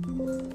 놀아줘.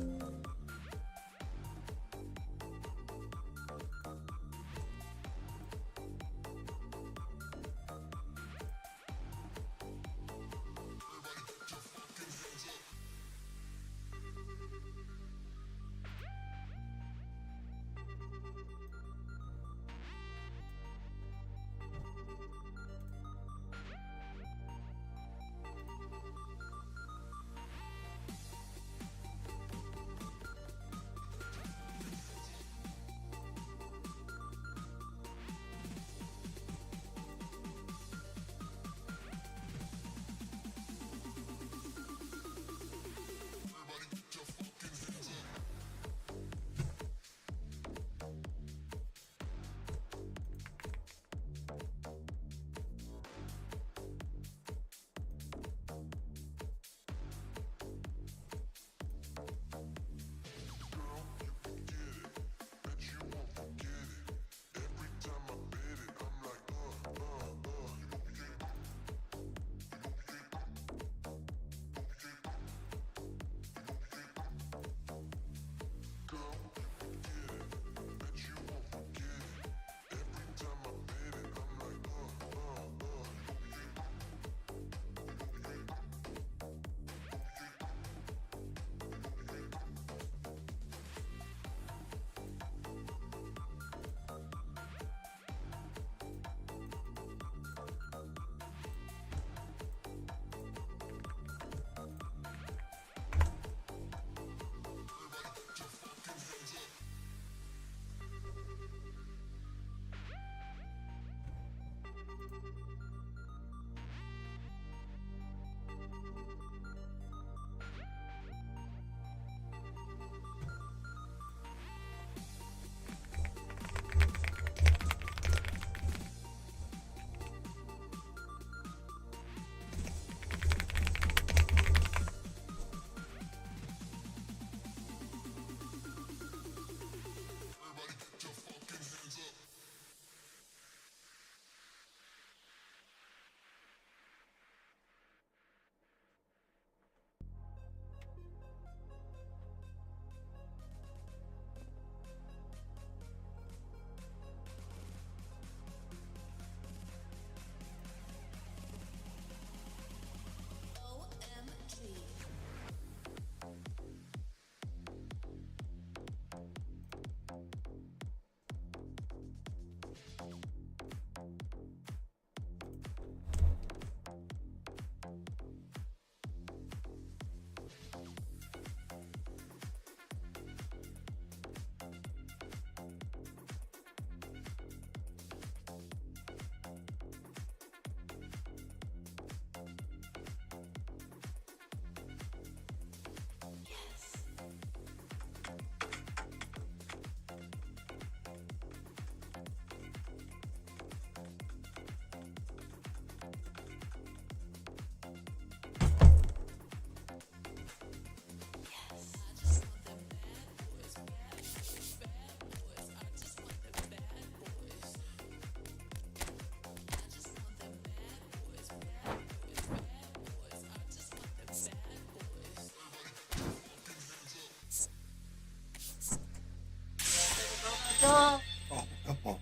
아파.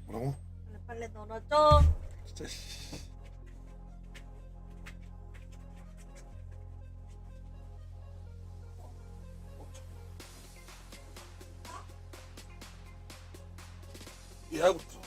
뭐라고? 빨리 놀아줘. 진짜 씨. 야구부터.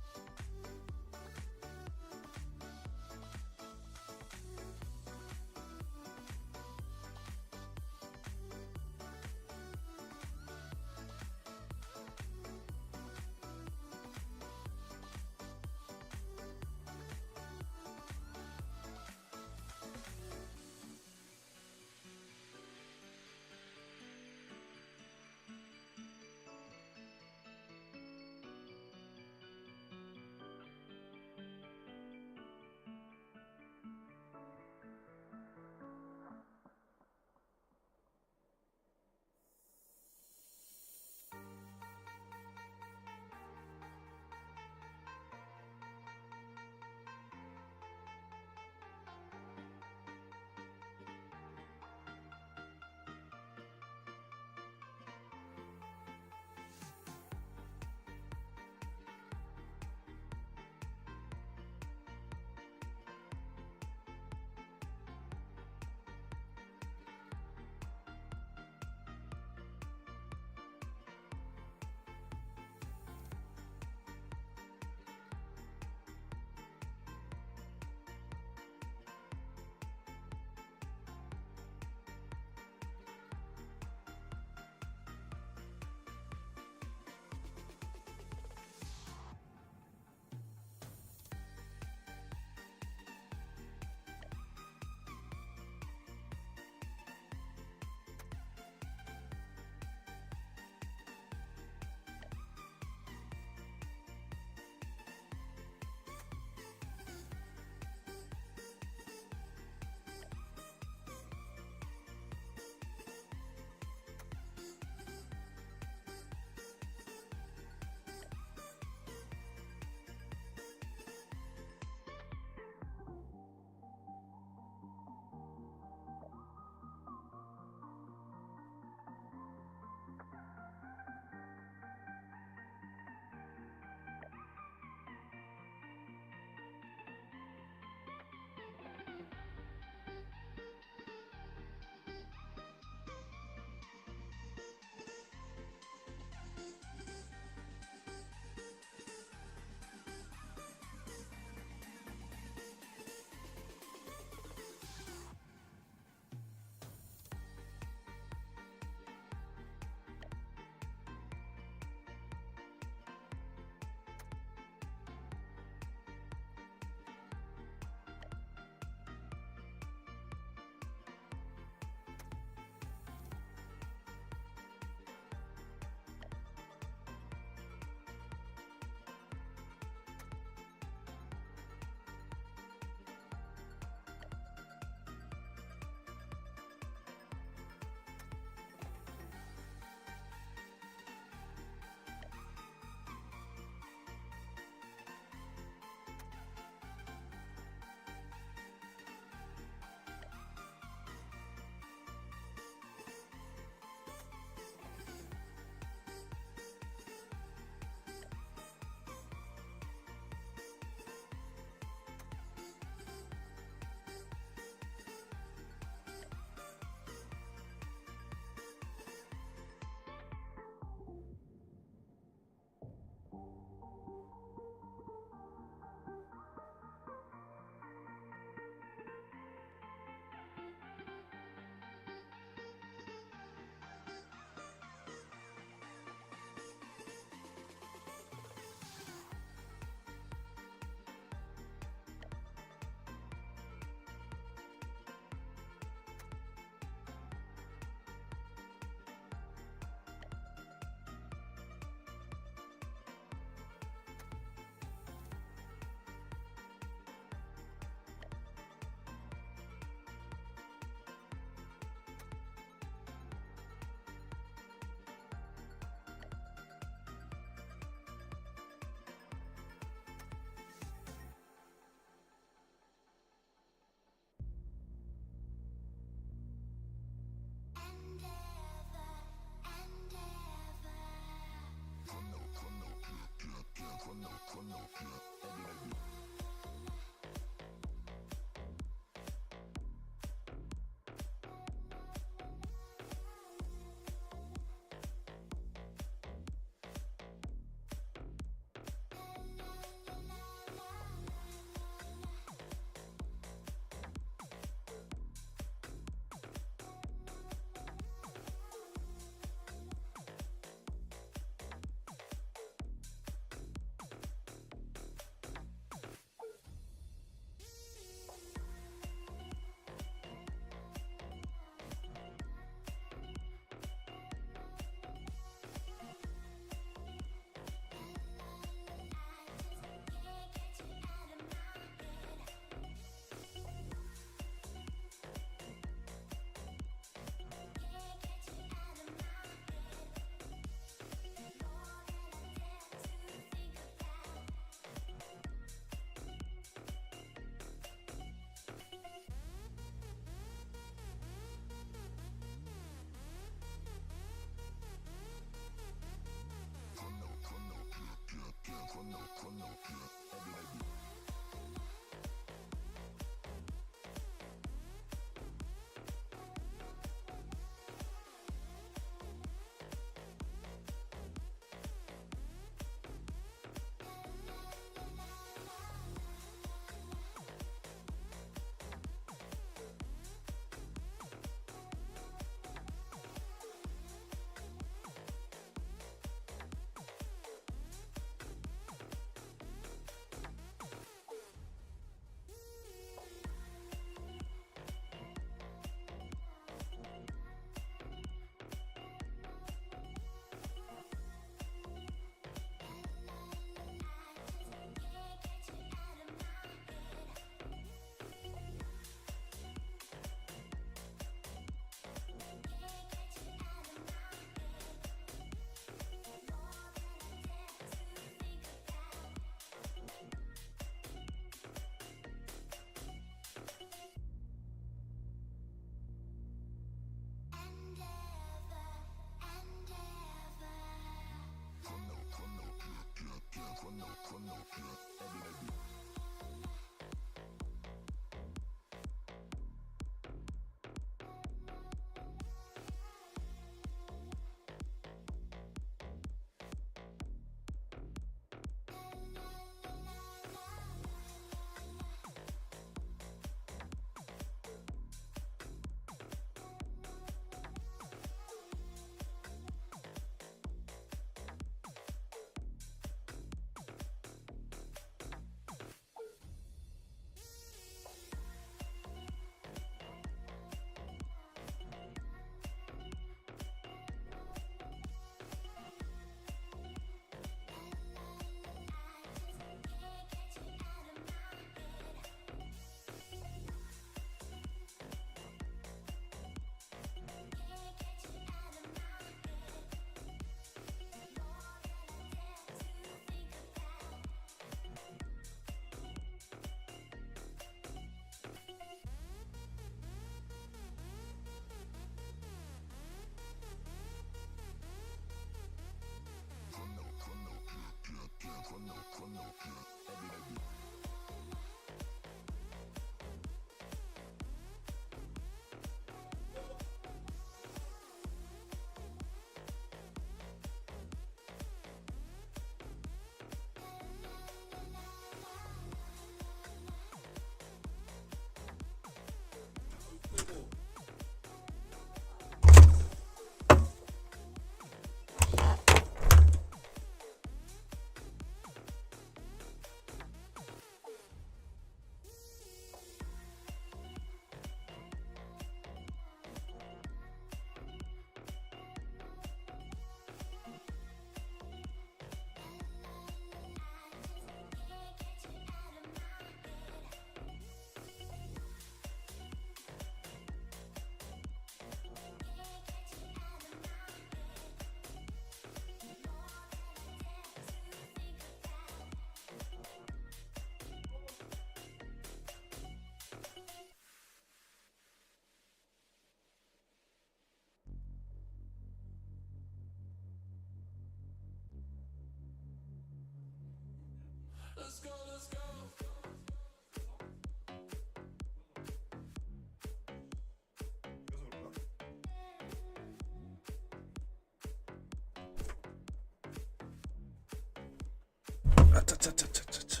아차차차차차.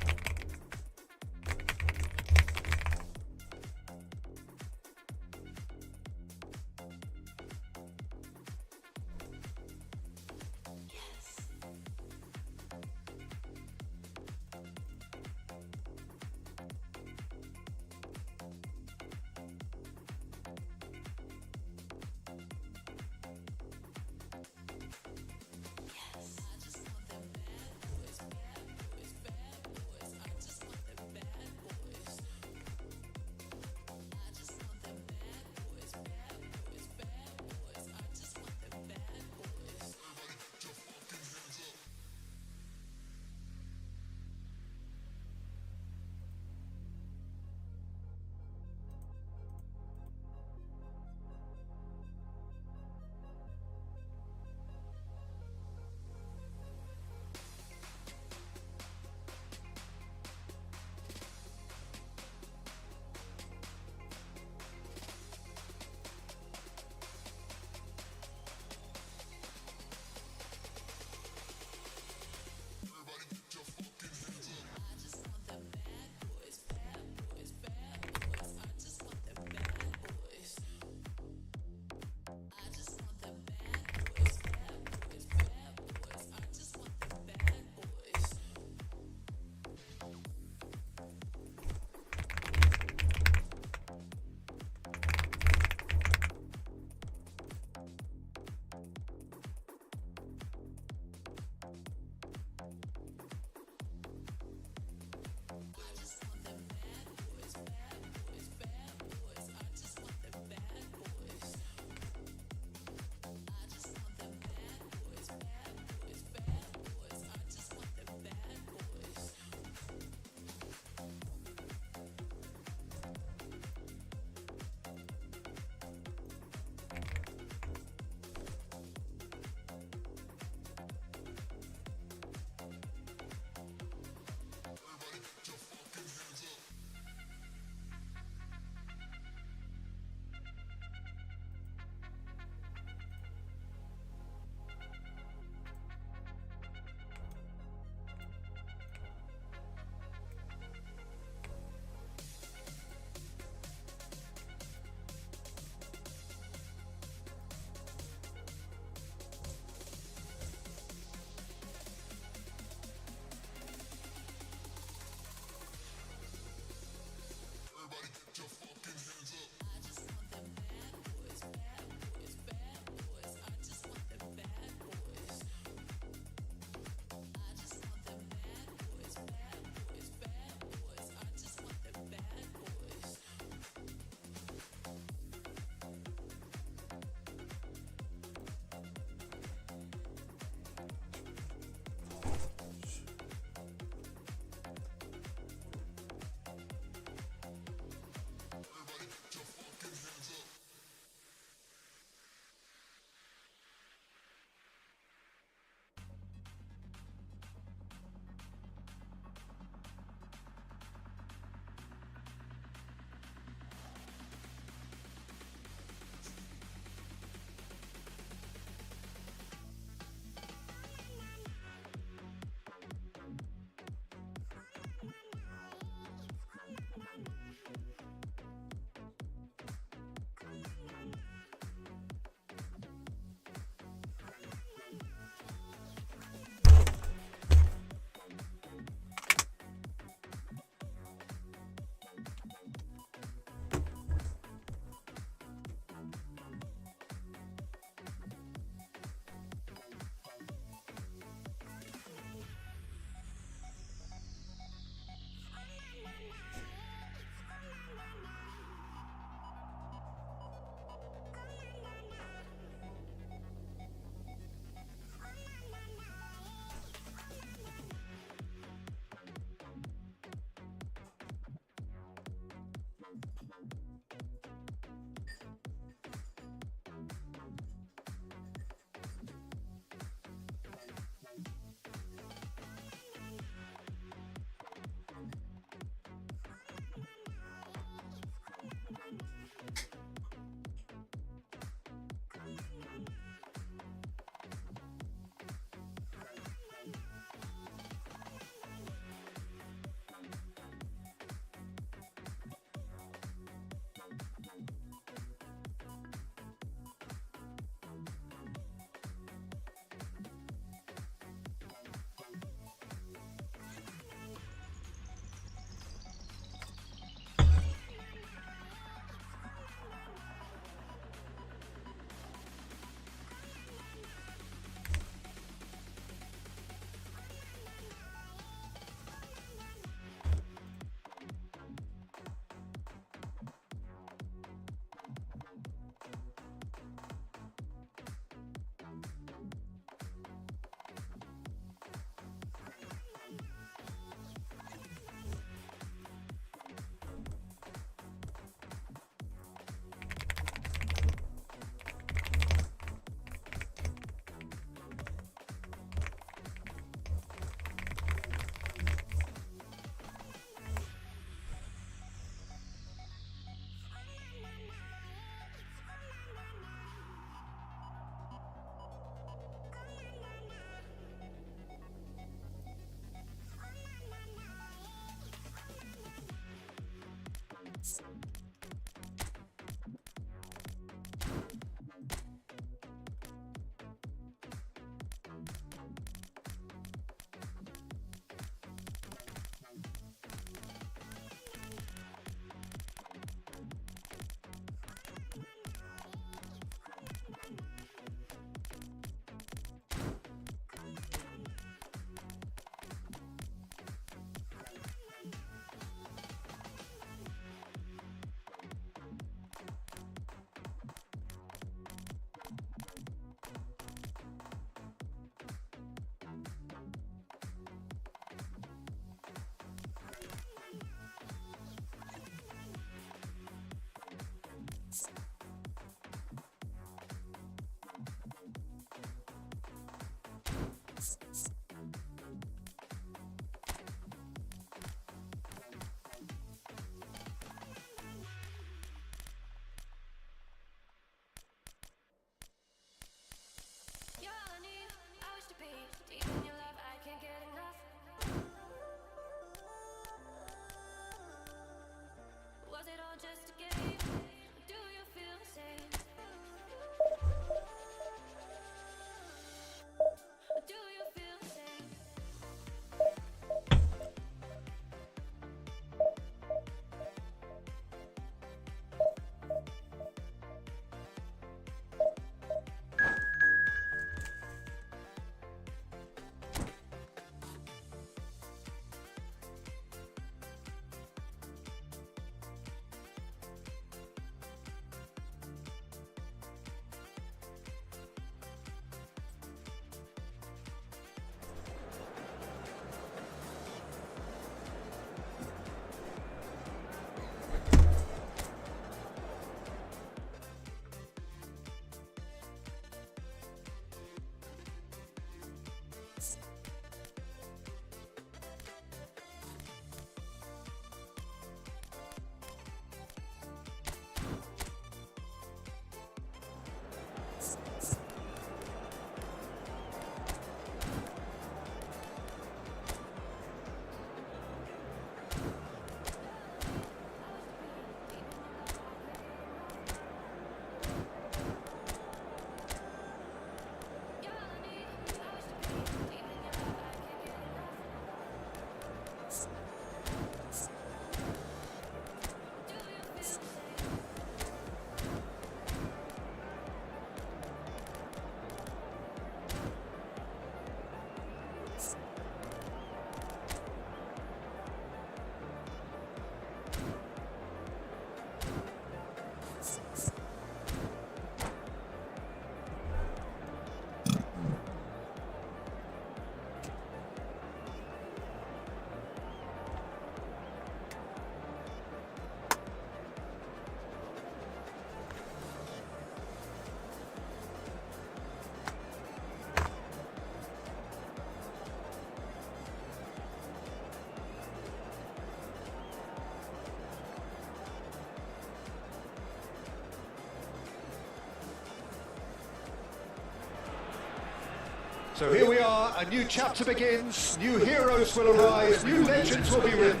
So here we are, a new chapter begins, new heroes will arise, new legends will be written.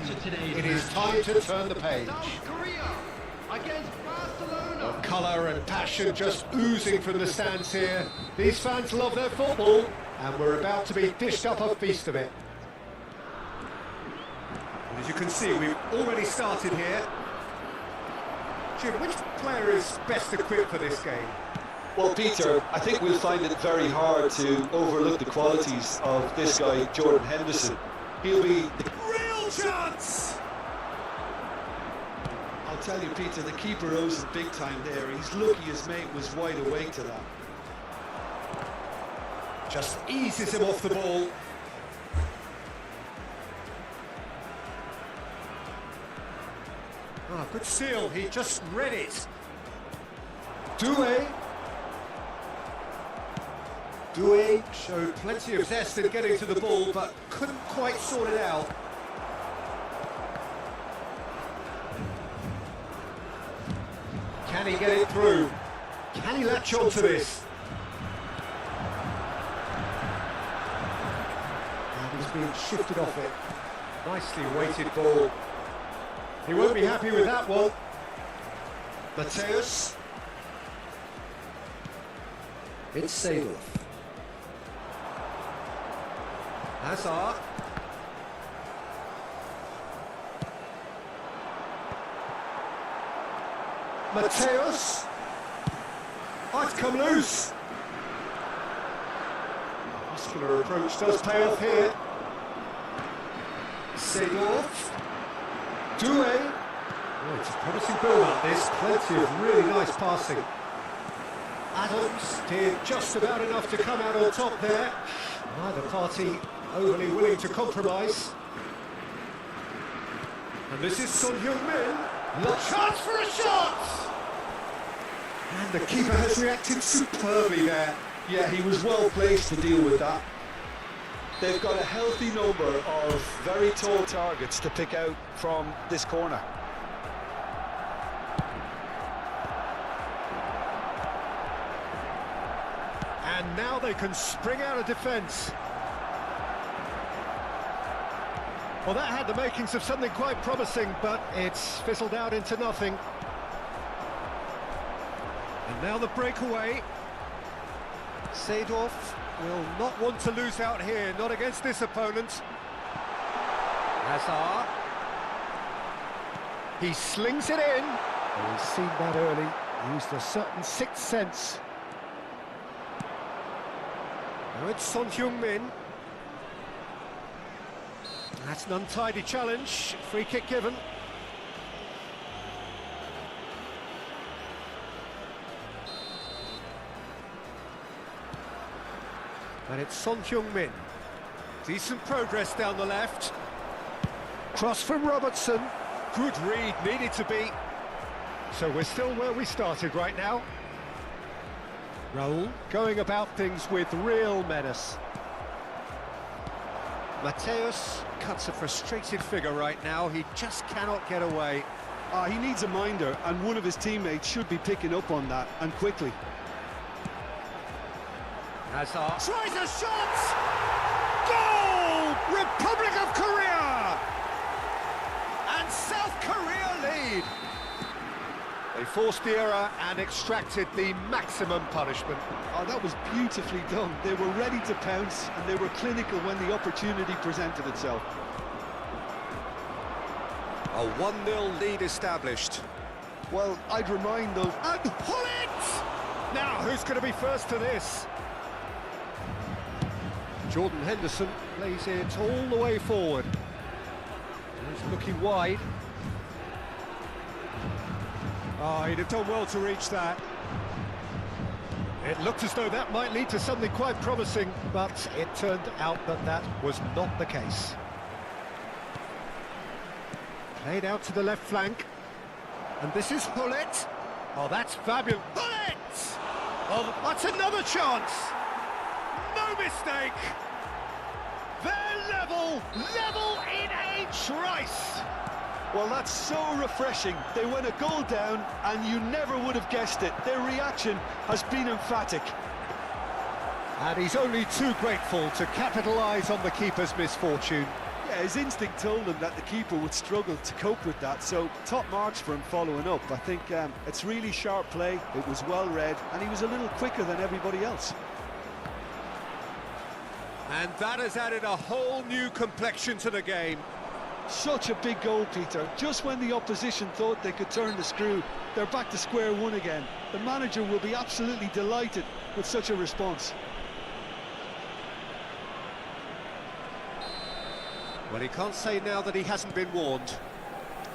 It is time to turn the page. Colour and passion just oozing from the stands here. These fans love their football, and we're about to be dished up a feast of it. And as you can see, we've already started here. Jim, which player is best equipped for this game? Well, Peter, I think we'll find it very hard to overlook the qualities of this guy, Jordan Henderson. He'll be... Real chance! I'll tell you, Peter, the keeper owes him big time there. He's lucky his mate was wide awake to that. Just eases him off the ball. Ah, good seal, he just read it. Doué showed plenty of zest in getting to the ball, but couldn't quite sort it out. Can he get it through? Can he latch on to this? And he's being shifted off it. Nicely weighted ball. He won't be happy with that one. Mateus. It's Seedorf. Hazard. Mateus. Oh, it's come loose. Muscular approach does pay off here. Seedorf. Doué. Oh, it's a promising build-up, this. Plenty of really nice passing. Adams did just about enough to come out on top there. Neither party overly willing to compromise. And this is Son Heung-min. Chance for a shot! And the keeper has reacted superbly there. Yeah, he was well placed to deal with that. They've got a healthy number of very tall targets to pick out from this corner. And now they can spring out of defence. Well, that had the makings of something quite promising, but it's fizzled out into nothing. And now the breakaway. Seedorf will not want to lose out here, not against this opponent. Hazard. He slings it in. Oh, he's seen that early, used a certain sixth sense. Now it's Son Heung-min. That's an untidy challenge, free kick given. And it's Son Heung-min. Decent progress down the left. Cross from Robertson. Good read, needed to be. So we're still where we started right now. Raul going about things with real menace. Mateus cuts a frustrated figure right now. He just cannot get away. He needs a minder, and one of his teammates should be picking up on that, and quickly. Hazard tries a shot! Goal! Republic of Korea! And South Korea lead! They forced the error and extracted the maximum punishment. Oh, that was beautifully done. They were ready to pounce, and they were clinical when the opportunity presented itself. A 1-0 lead established. Well, I'd remind those... And pull it! Now, who's going to be first to this? Jordan Henderson plays it all the way forward. He's looking wide. Oh, he'd have done well to reach that. It looked as though that might lead to something quite promising, but it turned out that that was not the case. Played out to the left flank. And this is Hullet. Oh, that's fabulous. Hullet! Oh, that's another chance. No mistake. They're level in a trice. Well, that's so refreshing. They went a goal down, and you never would have guessed it. Their reaction has been emphatic. And he's only too grateful to capitalise on the keeper's misfortune. Yeah, his instinct told him that the keeper would struggle to cope with that, so top marks for him following up. I think it's really sharp play, it was well read, and he was a little quicker than everybody else. And that has added a whole new complexion to the game. Such a big goal, Peter. Just when the opposition thought they could turn the screw, they're back to square one again. The manager will be absolutely delighted with such a response. Well, he can't say now that he hasn't been warned.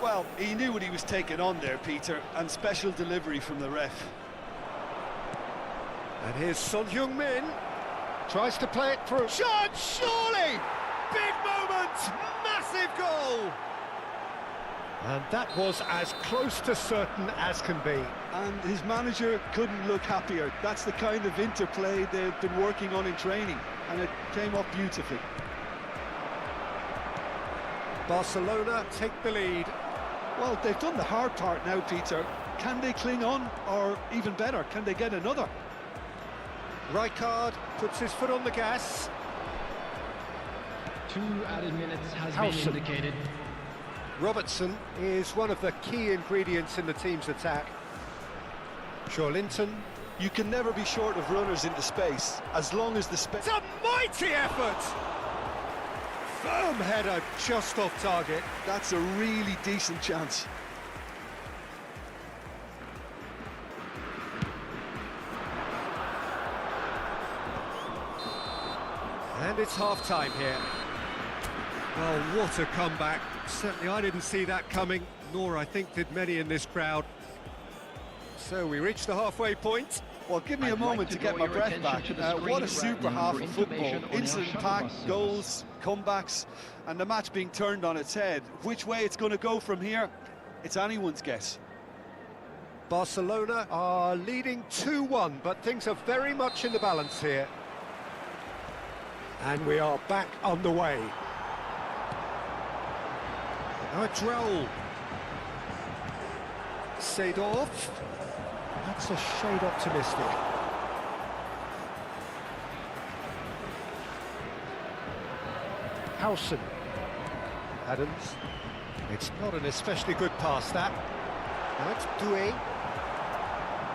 Well, he knew what he was taking on there, Peter, and special delivery from the ref. And here's Son Heung-min. Tries to play it through. Shot, surely! Big moment! Massive goal! And that was as close to certain as can be. And his manager couldn't look happier. That's the kind of interplay they've been working on in training, and it came off beautifully. Barcelona take the lead. Well, they've done the hard part now, Peter. Can they cling on, or even better, can they get another? Rijkaard puts his foot on the gas. 2 added minutes has Howson. been indicated. Robertson is one of the key ingredients in the team's attack. Linton. You can never be short of runners into space, as long as the space... It's a mighty effort! Firm header just off target. That's a really decent chance. And it's half-time here. Well, what a comeback. Certainly I didn't see that coming, nor I think did many in this crowd. So we reach the halfway point. Well, give me a moment to get my breath back. What a super half of football. Incident-packed goals, comebacks, and the match being turned on its head. Which way it's going to go from here, it's anyone's guess. Barcelona are leading 2-1, but things are very much in the balance here. And we are back underway. Now it's Raul. Seedorf. That's a shade optimistic. Howson. Adams. It's not an especially good pass, that. Now it's Doué.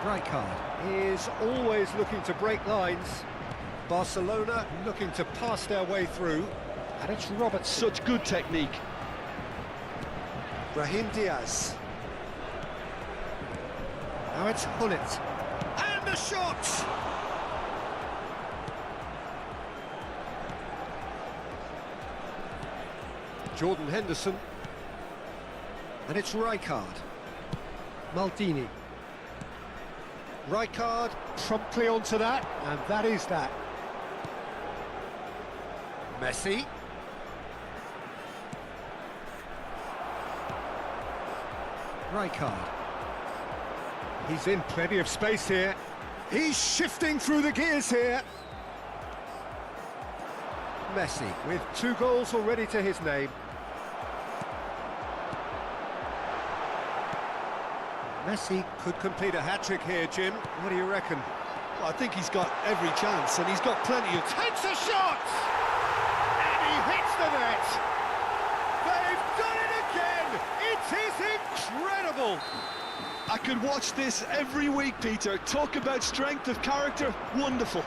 Rijkaard is always looking to break lines. Barcelona looking to pass their way through. And it's Robertson. Such good technique. Brahim Diaz. Now it's Hullet. And the shot! Jordan Henderson. And it's Rijkaard. Maldini. Rijkaard promptly onto that, and that is that. Messi. Rijkaard. He's in plenty of space here. He's shifting through the gears here. Messi with 2 goals already to his name. Messi could complete a hat-trick here, Jim. What do you reckon? Well, I think he's got every chance, and he's got plenty of... Takes a shot! And he hits the net! They've done it again! It is incredible! I could watch this every week, Peter. Talk about strength of character. Wonderful.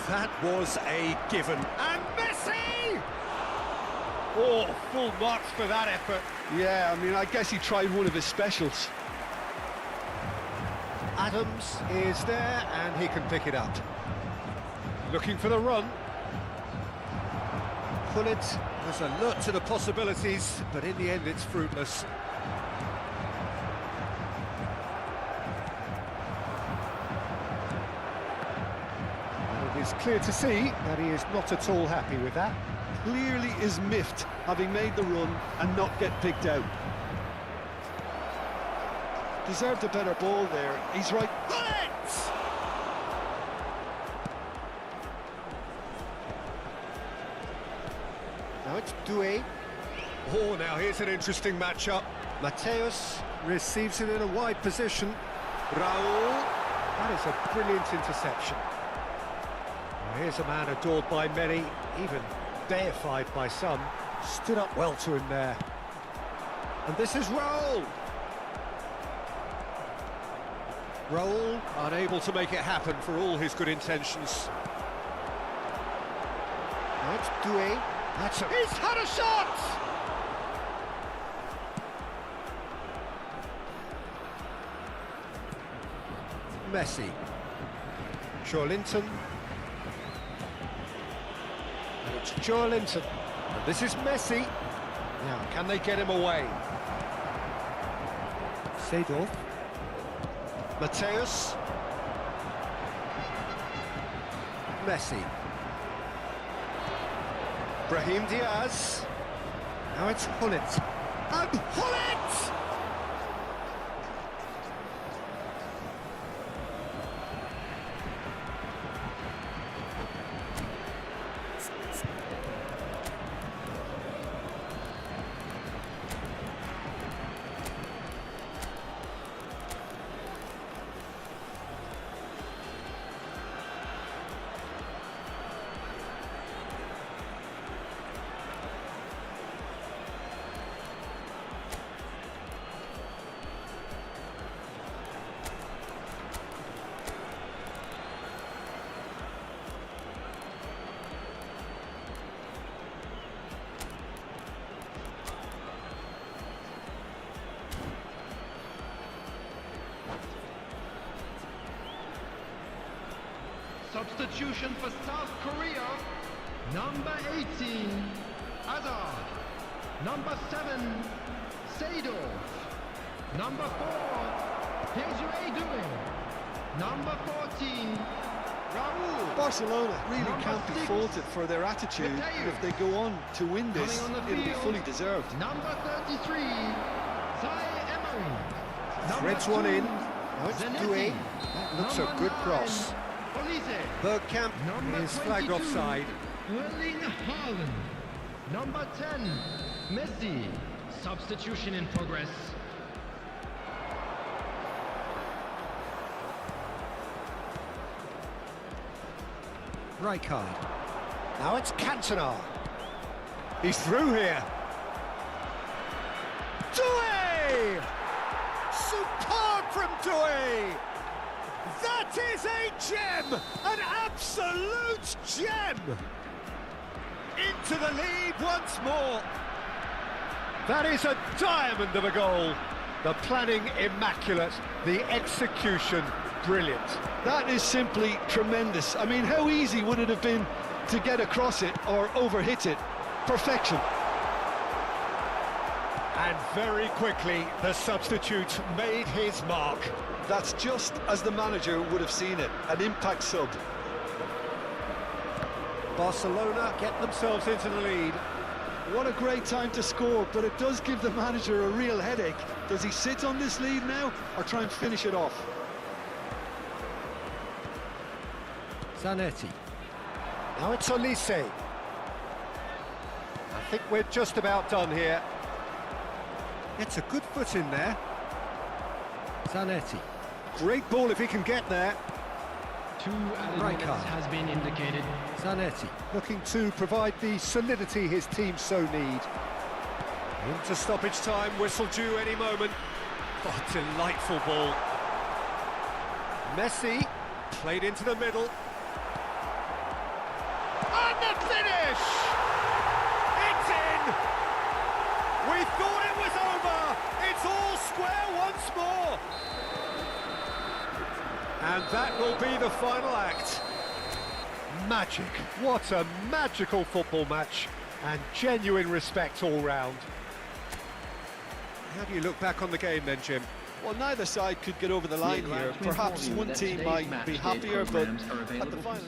That was a given. And Messi! Oh, full marks for that effort. Yeah, I mean, I guess he tried one of his specials. Adams is there, and he can pick it up. Looking for the run. Hullet was alert to the possibilities, but in the end it's fruitless. And it is clear to see that he is not at all happy with that. Clearly is miffed, having made the run and not get picked out. Deserved a better ball there. He's right. Hullet! Now it's Doué. Oh, now here's an interesting matchup. Mateus receives it in a wide position. Raul. That is a brilliant interception. Here's a man adored by many, even deified by some. Stood up well to him there. And this is Raul. Raul unable to make it happen for all his good intentions. That's Doué. He's had a shot! Messi. Joelinton. And it's Joelinton. And this is Messi. Now, can they get him away? Seedorf. Mateus. Messi. Brahim Diaz. Now it's Hullet. And Hullet! Substitution for South Korea, number 18, Hazard, number 7, Seedorf, number 4, here's doing, number 14, Raul. Barcelona really Number can't be 6, faulted for their attitude. Mateo. If they go on to win this, Coming on the it'll be field, fully deserved. Number 33, Emery. Threads one in. Now it's Doué. That looks a good cross. Bergkamp is flagged offside. Erling Haaland. Number 10, Messi. Substitution in progress. Rijkaard. Now it's Cantona. He's through here. Doué! Superb from Doué! That is a gem! An absolute gem! Into the lead once more. That is a diamond of a goal. The planning immaculate, the execution brilliant. That is simply tremendous. I mean, how easy would it have been to get across it or overhit it? Perfection. And very quickly, the substitute made his mark. That's just as the manager would have seen it, an impact sub. Barcelona get themselves into the lead. What a great time to score, but it does give the manager a real headache. Does he sit on this lead now or try and finish it off? Zanetti. Now it's Olise. I think we're just about done here. It's a good foot in there. Zanetti. Great ball if he can get there. 2 added minutes has been indicated. Zanetti looking to provide the solidity his team so need. Into stoppage time, whistle due any moment. Oh, delightful ball. Messi played into the middle. And the finish! It's in! We thought it was over! It's all square once more! And that will be the final act. Magic. What a magical football match. And genuine respect all round. How do you look back on the game then, Jim? Well, neither side could get over the line here. Perhaps one team might be happier, but at the final...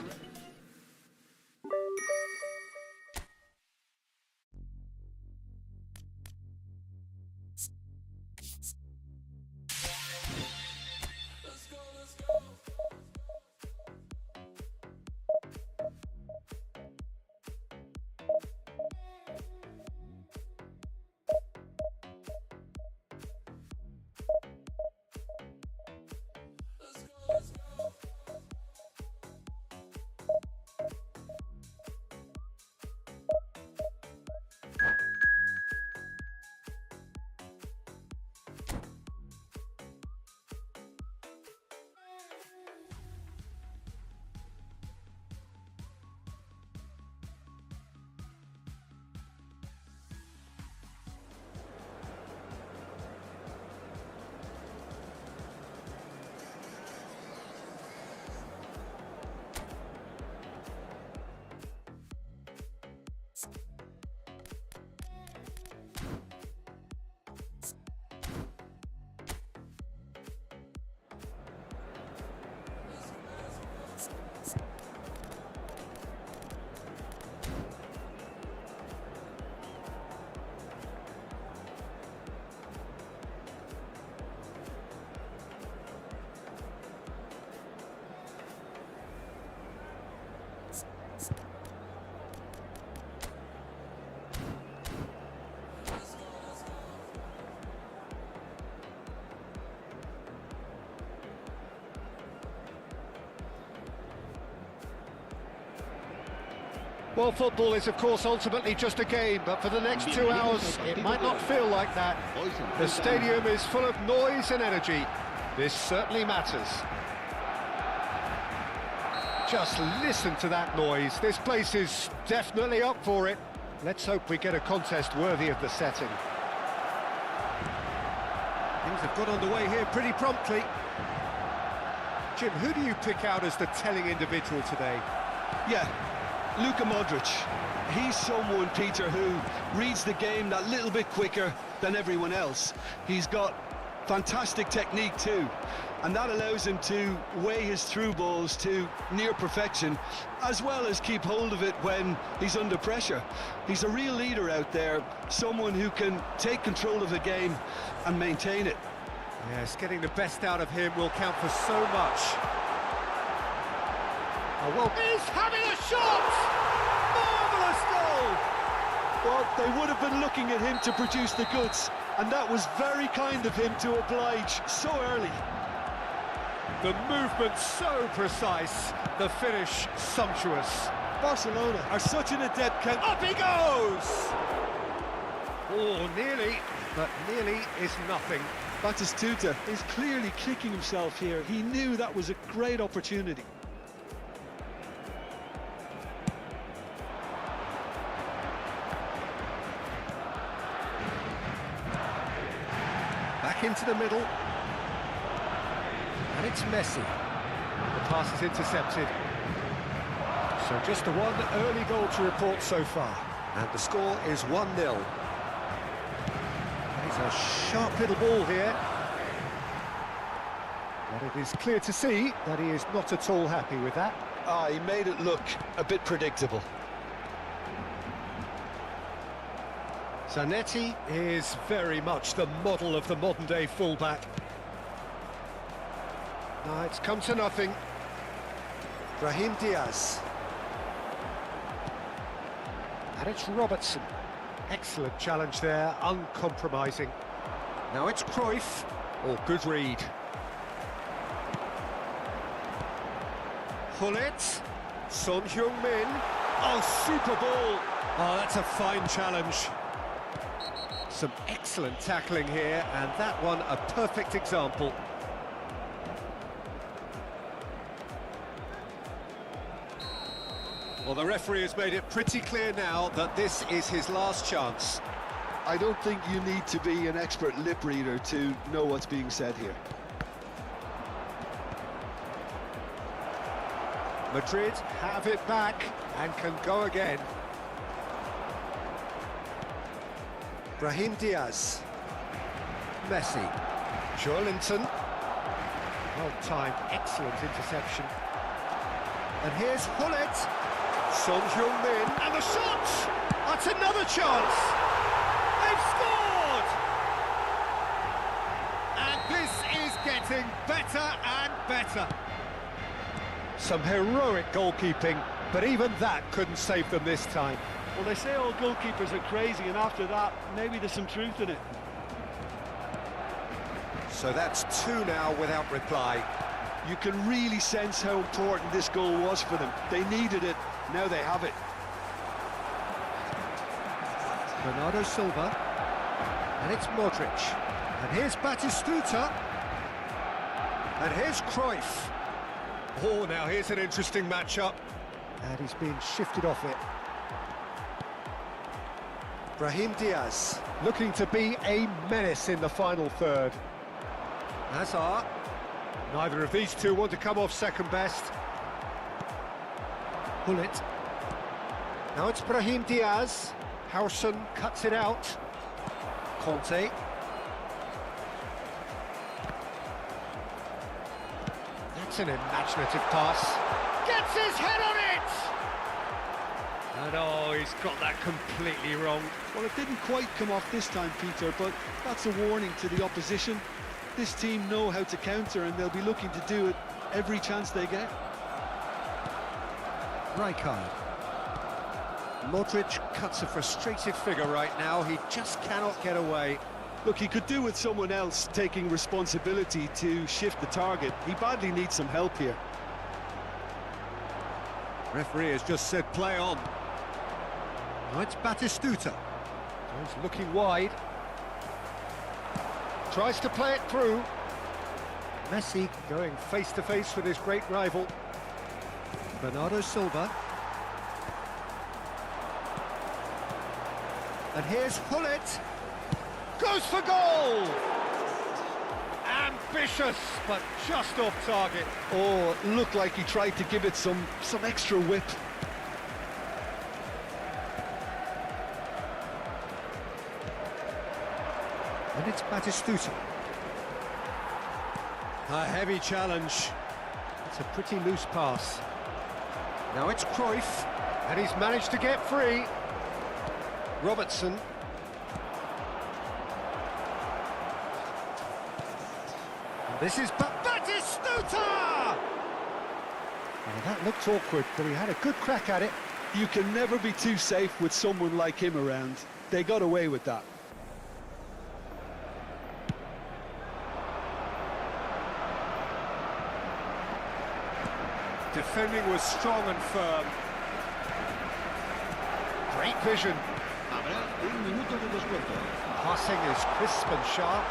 Well, football is, of course, ultimately just a game, but for the next 2 hours, it might not feel like that. The stadium is full of noise and energy. This certainly matters. Just listen to that noise. This place is definitely up for it. Let's hope we get a contest worthy of the setting. Things have got underway here pretty promptly. Jim, who do you pick out as the telling individual today? Yeah, Luka Modric. He's someone, Peter, who reads the game that little bit quicker than everyone else. He's got fantastic technique too, and that allows him to weigh his through balls to near perfection, as well as keep hold of it when he's under pressure. He's a real leader out there, someone who can take control of the game and maintain it. Yes, getting the best out of him will count for so much. Oh, well, he's having a shot! Marvellous goal! Well, they would have been looking at him to produce the goods, and that was very kind of him to oblige so early. The movement so precise, the finish sumptuous. Barcelona are such an adept counter. Up he goes! Oh, nearly, but nearly is nothing. Batistuta is clearly kicking himself here. He knew that was a great opportunity. Back into the middle. And it's Messi. The pass is intercepted. So just the one early goal to report so far. And the score is 1-0. It's a sharp little ball here. But it is clear to see that he is not at all happy with that. He made it look a bit predictable. Zanetti is very much the model of the modern-day fullback. Now it's come to nothing. Brahim Diaz. And it's Robertson. Excellent challenge there, uncompromising. Now it's Cruyff. Oh, good read. Hullet. Son Heung-min. Oh, super ball. Oh, that's a fine challenge. Some excellent tackling here, and that one a perfect example. Well, the referee has made it pretty clear now that this is his last chance. I don't think you need to be an expert lip reader to know what's being said here. Madrid have it back and can go again. Brahim Diaz. Messi. Joelinton. Well-timed, excellent interception. And here's Hullet. Son Heung-min. And the shot! That's another chance! They've scored! And this is getting better and better. Some heroic goalkeeping, but even that couldn't save them this time. Well, they say all goalkeepers are crazy, and after that, maybe there's some truth in it. So that's 2 now without reply. You can really sense how important this goal was for them. They needed it, now they have it. Bernardo Silva. And it's Modric. And here's Batistuta. And here's Cruyff. Oh, now here's an interesting matchup. And he's being shifted off it. Brahim Diaz, looking to be a menace in the final third. Hazard. Neither of these two want to come off second best. Hullet. Now it's Brahim Diaz. Howson cuts it out. Conte. That's an imaginative pass. Gets his head on it! And oh, he's got that completely wrong. Well, it didn't quite come off this time, Peter, but that's a warning to the opposition. This team know how to counter, and they'll be looking to do it every chance they get. Rijkaard. Modric cuts a frustrated figure right now. He just cannot get away. Look, he could do with someone else taking responsibility to shift the target. He badly needs some help here. Referee has just said play on. Now it's Batistuta. He's looking wide. Tries to play it through. Messi going face to face with his great rival. Bernardo Silva. And here's Hullet. Goes for goal! Ambitious, but just off target. Oh, looked like he tried to give it some extra whip. And it's Batistuta. A heavy challenge. It's a pretty loose pass. Now it's Cruyff, and he's managed to get free. Robertson. And this is Batistuta! Oh, that looked awkward, but he had a good crack at it. You can never be too safe with someone like him around. They got away with that. Defending was strong and firm. Great vision. Passing is crisp and sharp.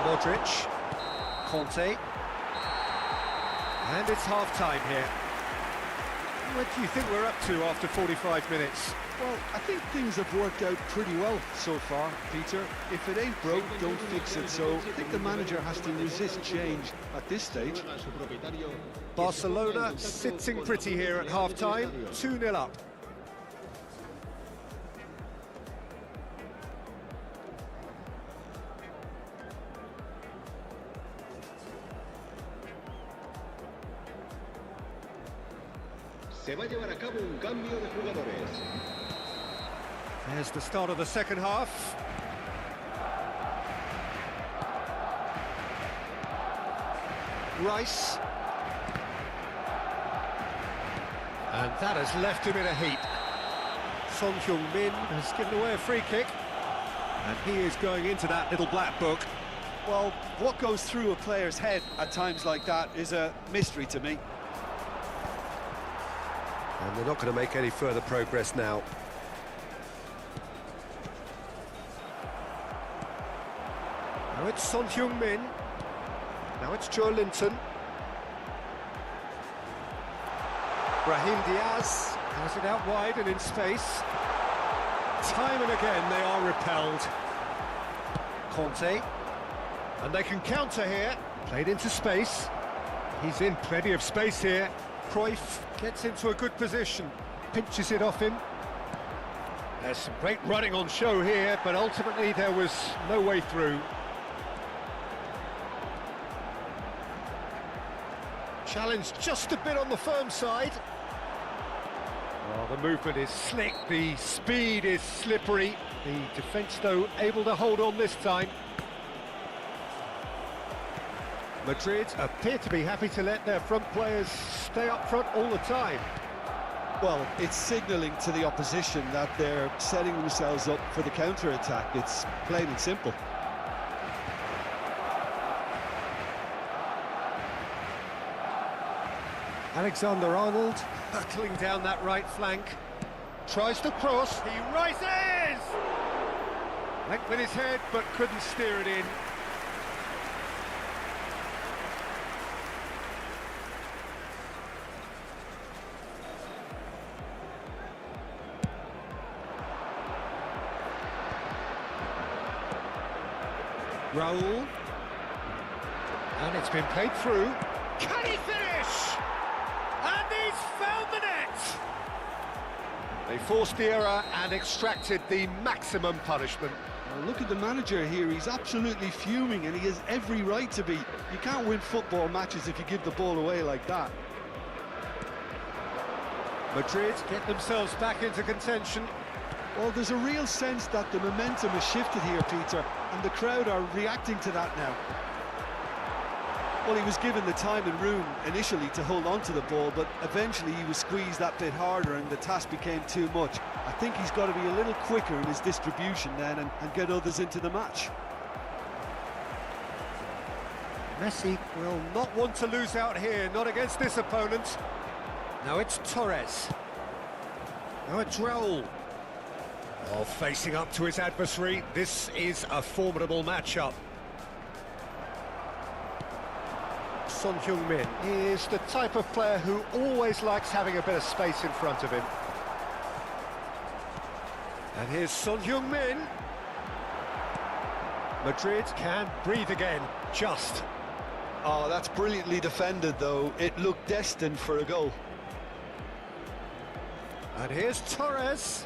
Modric. Conte. And it's half-time here. What do you think we're up to after 45 minutes? Well, I think things have worked out pretty well so far, Peter. If it ain't broke, don't fix it. So I think the manager has to resist change at this stage. Barcelona sitting pretty here at half-time, 2-0 up. Se va a llevar a cabo un cambio de jugadores. There's the start of the second half. Rice. And that has left him in a heap. Son Heung-min has given away a free kick. And he is going into that little black book. Well, what goes through a player's head at times like that is a mystery to me. And they're not going to make any further progress now. Now it's Son Heung-min. Now it's Joe Linton. Brahim Diaz has it out wide and in space. Time and again they are repelled. Conte. And they can counter here. Played into space. He's in plenty of space here. Cruyff gets into a good position. Pinches it off him. There's some great running on show here, but ultimately there was no way through. Challenge just a bit on the firm side. Oh, the movement is slick, the speed is slippery. The defence, though, able to hold on this time. Madrid appear to be happy to let their front players stay up front all the time. Well, it's signalling to the opposition that they're setting themselves up for the counter-attack. It's plain and simple. Alexander-Arnold battling down that right flank. Tries to cross, he rises! Went with his head, but couldn't steer it in. Raul. And it's been played through. Can he finish? And he's found the net! They forced the error and extracted the maximum punishment. Well, look at the manager here, he's absolutely fuming and he has every right to be. You can't win football matches if you give the ball away like that. Madrid get themselves back into contention. Well, there's a real sense that the momentum has shifted here, Peter, and the crowd are reacting to that now. Well, he was given the time and room initially to hold on to the ball, but eventually he was squeezed that bit harder and the task became too much. I think he's got to be a little quicker in his distribution then and get others into the match. Messi will not want to lose out here, not against this opponent. Now it's Torres. Now it's Raul. Oh, facing up to his adversary. This is a formidable matchup. Son Heung-min is the type of player who always likes having a bit of space in front of him. And here's Son Heung-min. Madrid can breathe again, just. Oh, that's brilliantly defended, though. It looked destined for a goal. And here's Torres.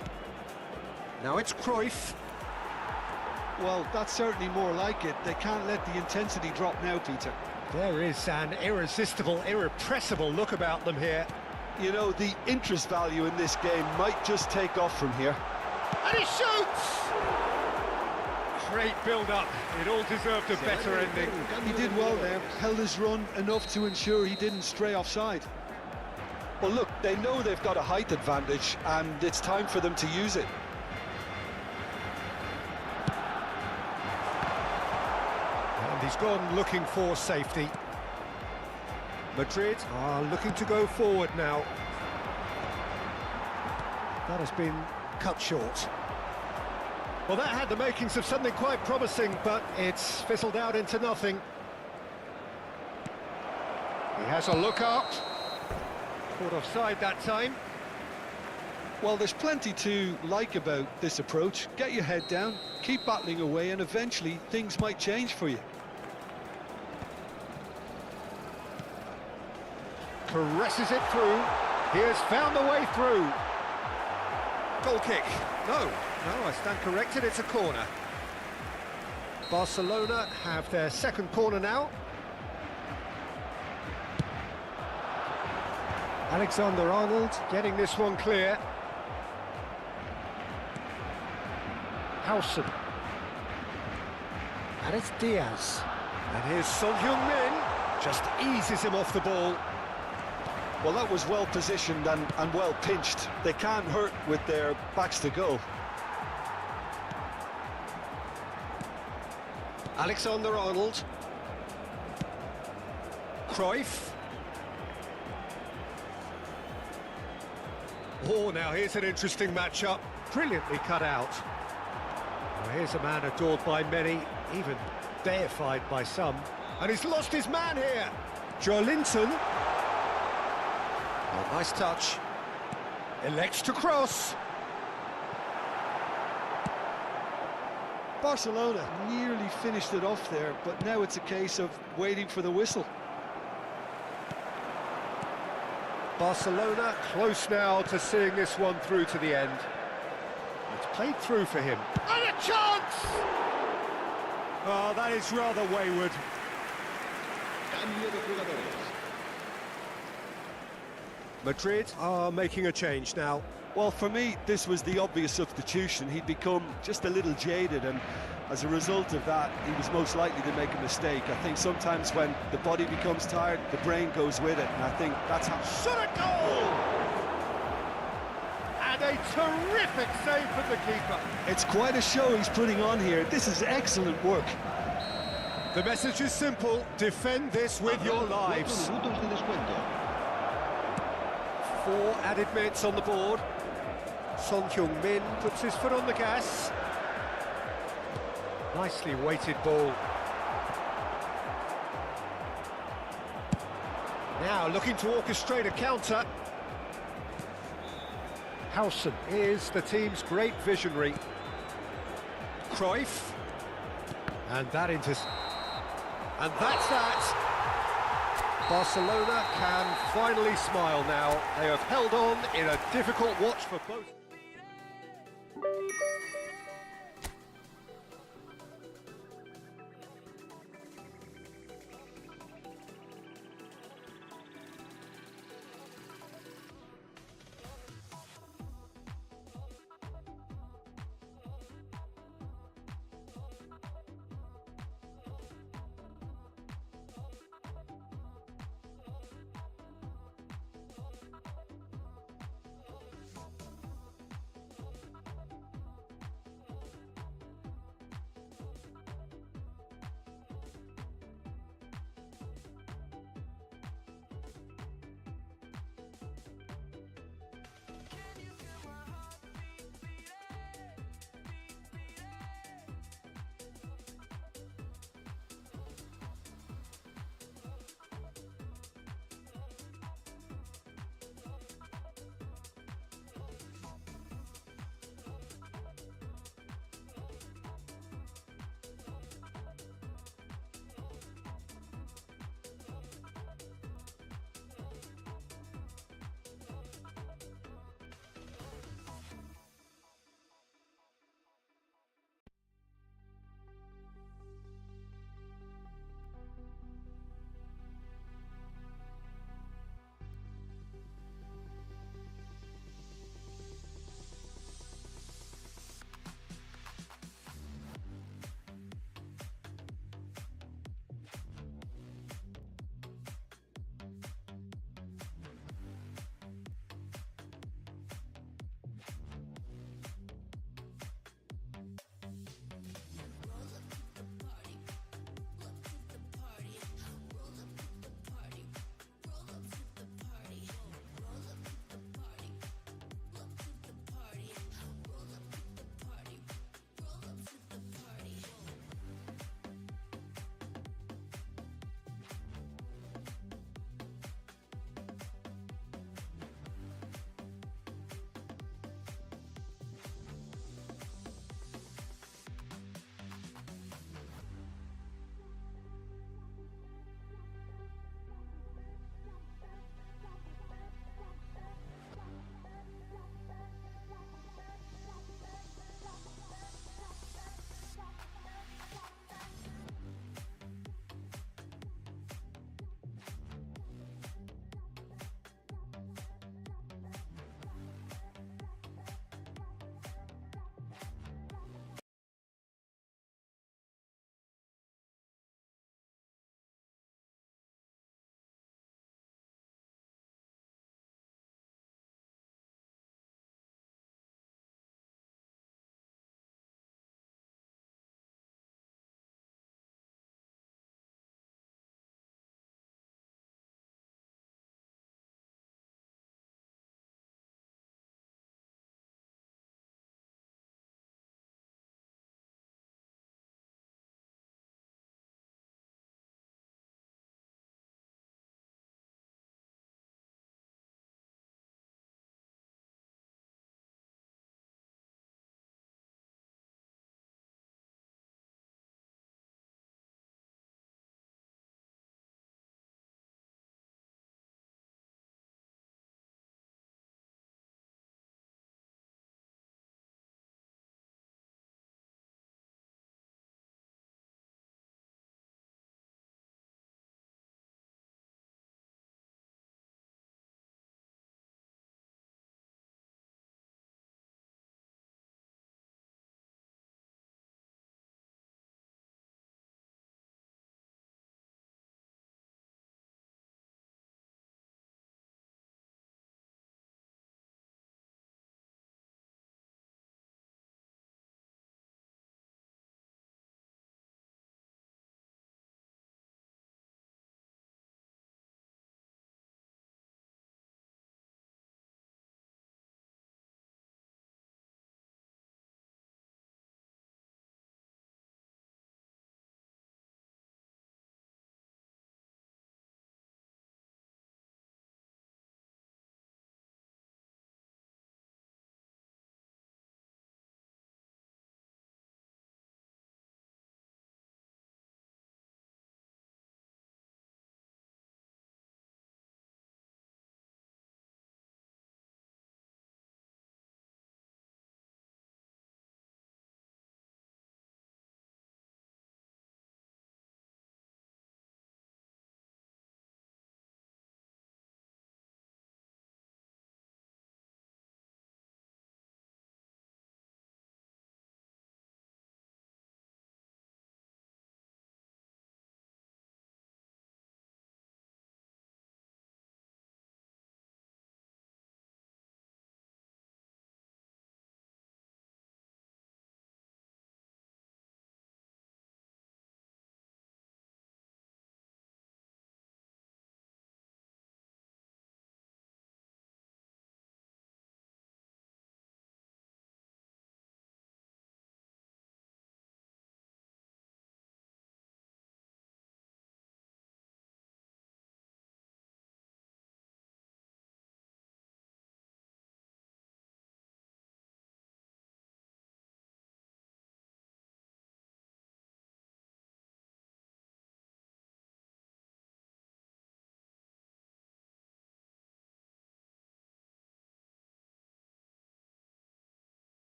Now it's Cruyff. Well, that's certainly more like it. They can't let the intensity drop now, Peter. There is an irresistible, irrepressible look about them here. You know, the interest value in this game might just take off from here. And he shoots! Great build-up. It all deserved a better ending. He did well there, held his run enough to ensure he didn't stray offside. Well, look, they know they've got a height advantage, and it's time for them to use it. And he's gone looking for safety. Madrid are looking to go forward now. That has been cut short. Well, that had the makings of something quite promising, but it's fizzled out into nothing. He has a look up. Caught offside that time. Well, there's plenty to like about this approach. Get your head down, keep battling away, and eventually things might change for you. Caresses it through. He has found the way through. Goal kick. No, I stand corrected, it's a corner. Barcelona have their second corner now. Alexander-Arnold getting this one clear. Howson. And it's Diaz. And here's Son Heung-min. Just eases him off the ball. Well, that was well positioned and well pinched. They can't hurt with their backs to goal. Alexander-Arnold. Cruyff. Oh, now here's an interesting matchup. Brilliantly cut out. Well, here's a man adored by many, even deified by some. And he's lost his man here. Joelinton. Oh, nice touch. Elects to cross. Barcelona nearly finished it off there, but now it's a case of waiting for the whistle. Barcelona close now to seeing this one through to the end. It's played through for him. And a chance! Oh, that is rather wayward. Cambio de jugadores. Madrid are making a change now. Well, for me, this was the obvious substitution. He'd become just a little jaded, and as a result of that, he was most likely to make a mistake. I think sometimes when the body becomes tired, the brain goes with it, and I think that's how... Shot a goal! And a terrific save from the keeper. It's quite a show he's putting on here. This is excellent work. The message is simple. Defend this with your lives. 4 minutos de descuento. 4 added minutes on the board. Son Heung-min puts his foot on the gas. Nicely weighted ball. Now looking to orchestrate a counter. Howson is the team's great visionary. Cruyff. And that into... And that's that. Barcelona can finally smile now. They have held on in a difficult watch for both.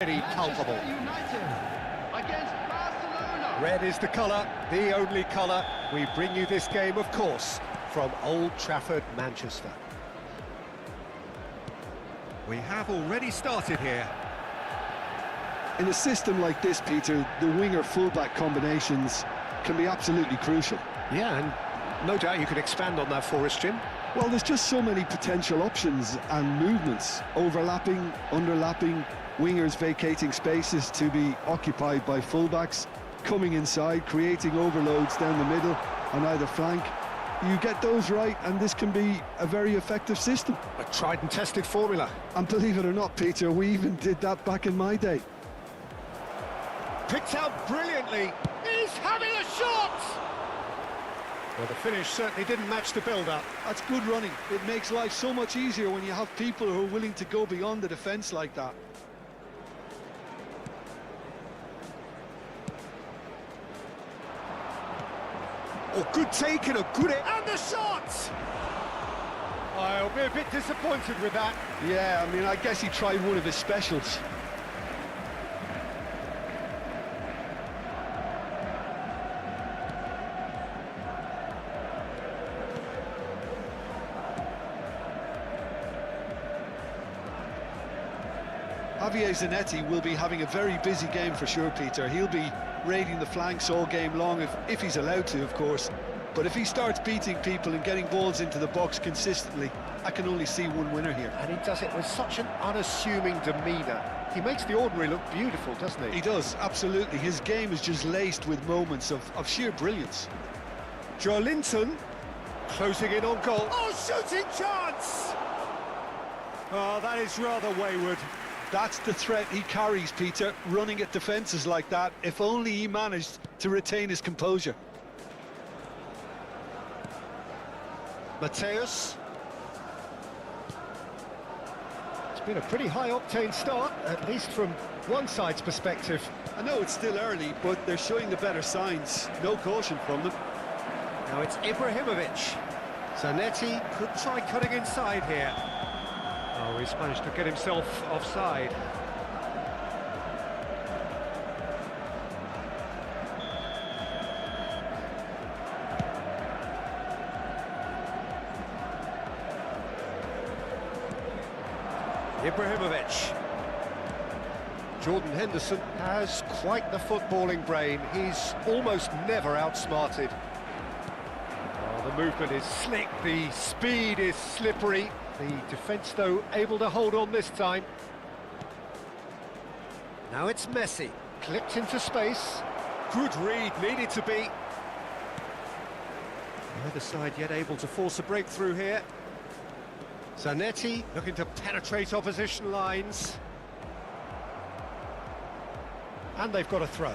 Very palpable. Against Barcelona. Red is the colour, the only colour. We bring you this game, of course, from Old Trafford, Manchester. We have already started here. In a system like this, Peter, the winger-fullback combinations can be absolutely crucial. Yeah, and no doubt you could expand on that for us, Jim. Well, there's just so many potential options and movements, overlapping, underlapping, wingers vacating spaces to be occupied by fullbacks, coming inside, creating overloads down the middle on either flank. You get those right and this can be a very effective system. A tried and tested formula. And believe it or not, Peter, we even did that back in my day. Picked out brilliantly. He's having a shot! Well, the finish certainly didn't match the build-up. That's good running. It makes life so much easier when you have people who are willing to go beyond the defence like that. Oh, good take and a good... And the shot! I'll be a bit disappointed with that. Yeah, I mean, I guess he tried one of his specials. Javier Zanetti will be having a very busy game for sure, Peter. He'll be raiding the flanks all game long, if he's allowed to, of course. But if he starts beating people and getting balls into the box consistently, I can only see one winner here. And he does it with such an unassuming demeanour. He makes the ordinary look beautiful, doesn't he? He does, absolutely. His game is just laced with moments of sheer brilliance. Joelinton closing in on goal. Oh, shooting chance! Oh, that is rather wayward. That's the threat he carries, Peter, running at defences like that. If only he managed to retain his composure. Mateus. It's been a pretty high-octane start, at least from one side's perspective. I know it's still early, but they're showing the better signs. No caution from them. Now it's Ibrahimovic. Zanetti could try cutting inside here. Oh, he's managed to get himself offside. Ibrahimovic. Jordan Henderson has quite the footballing brain. He's almost never outsmarted. Oh, the movement is slick, the speed is slippery. The defence, though, able to hold on this time. Now it's Messi, clipped into space. Good read, needed to be. Neither side yet able to force a breakthrough here. Zanetti looking to penetrate opposition lines. And they've got a throw.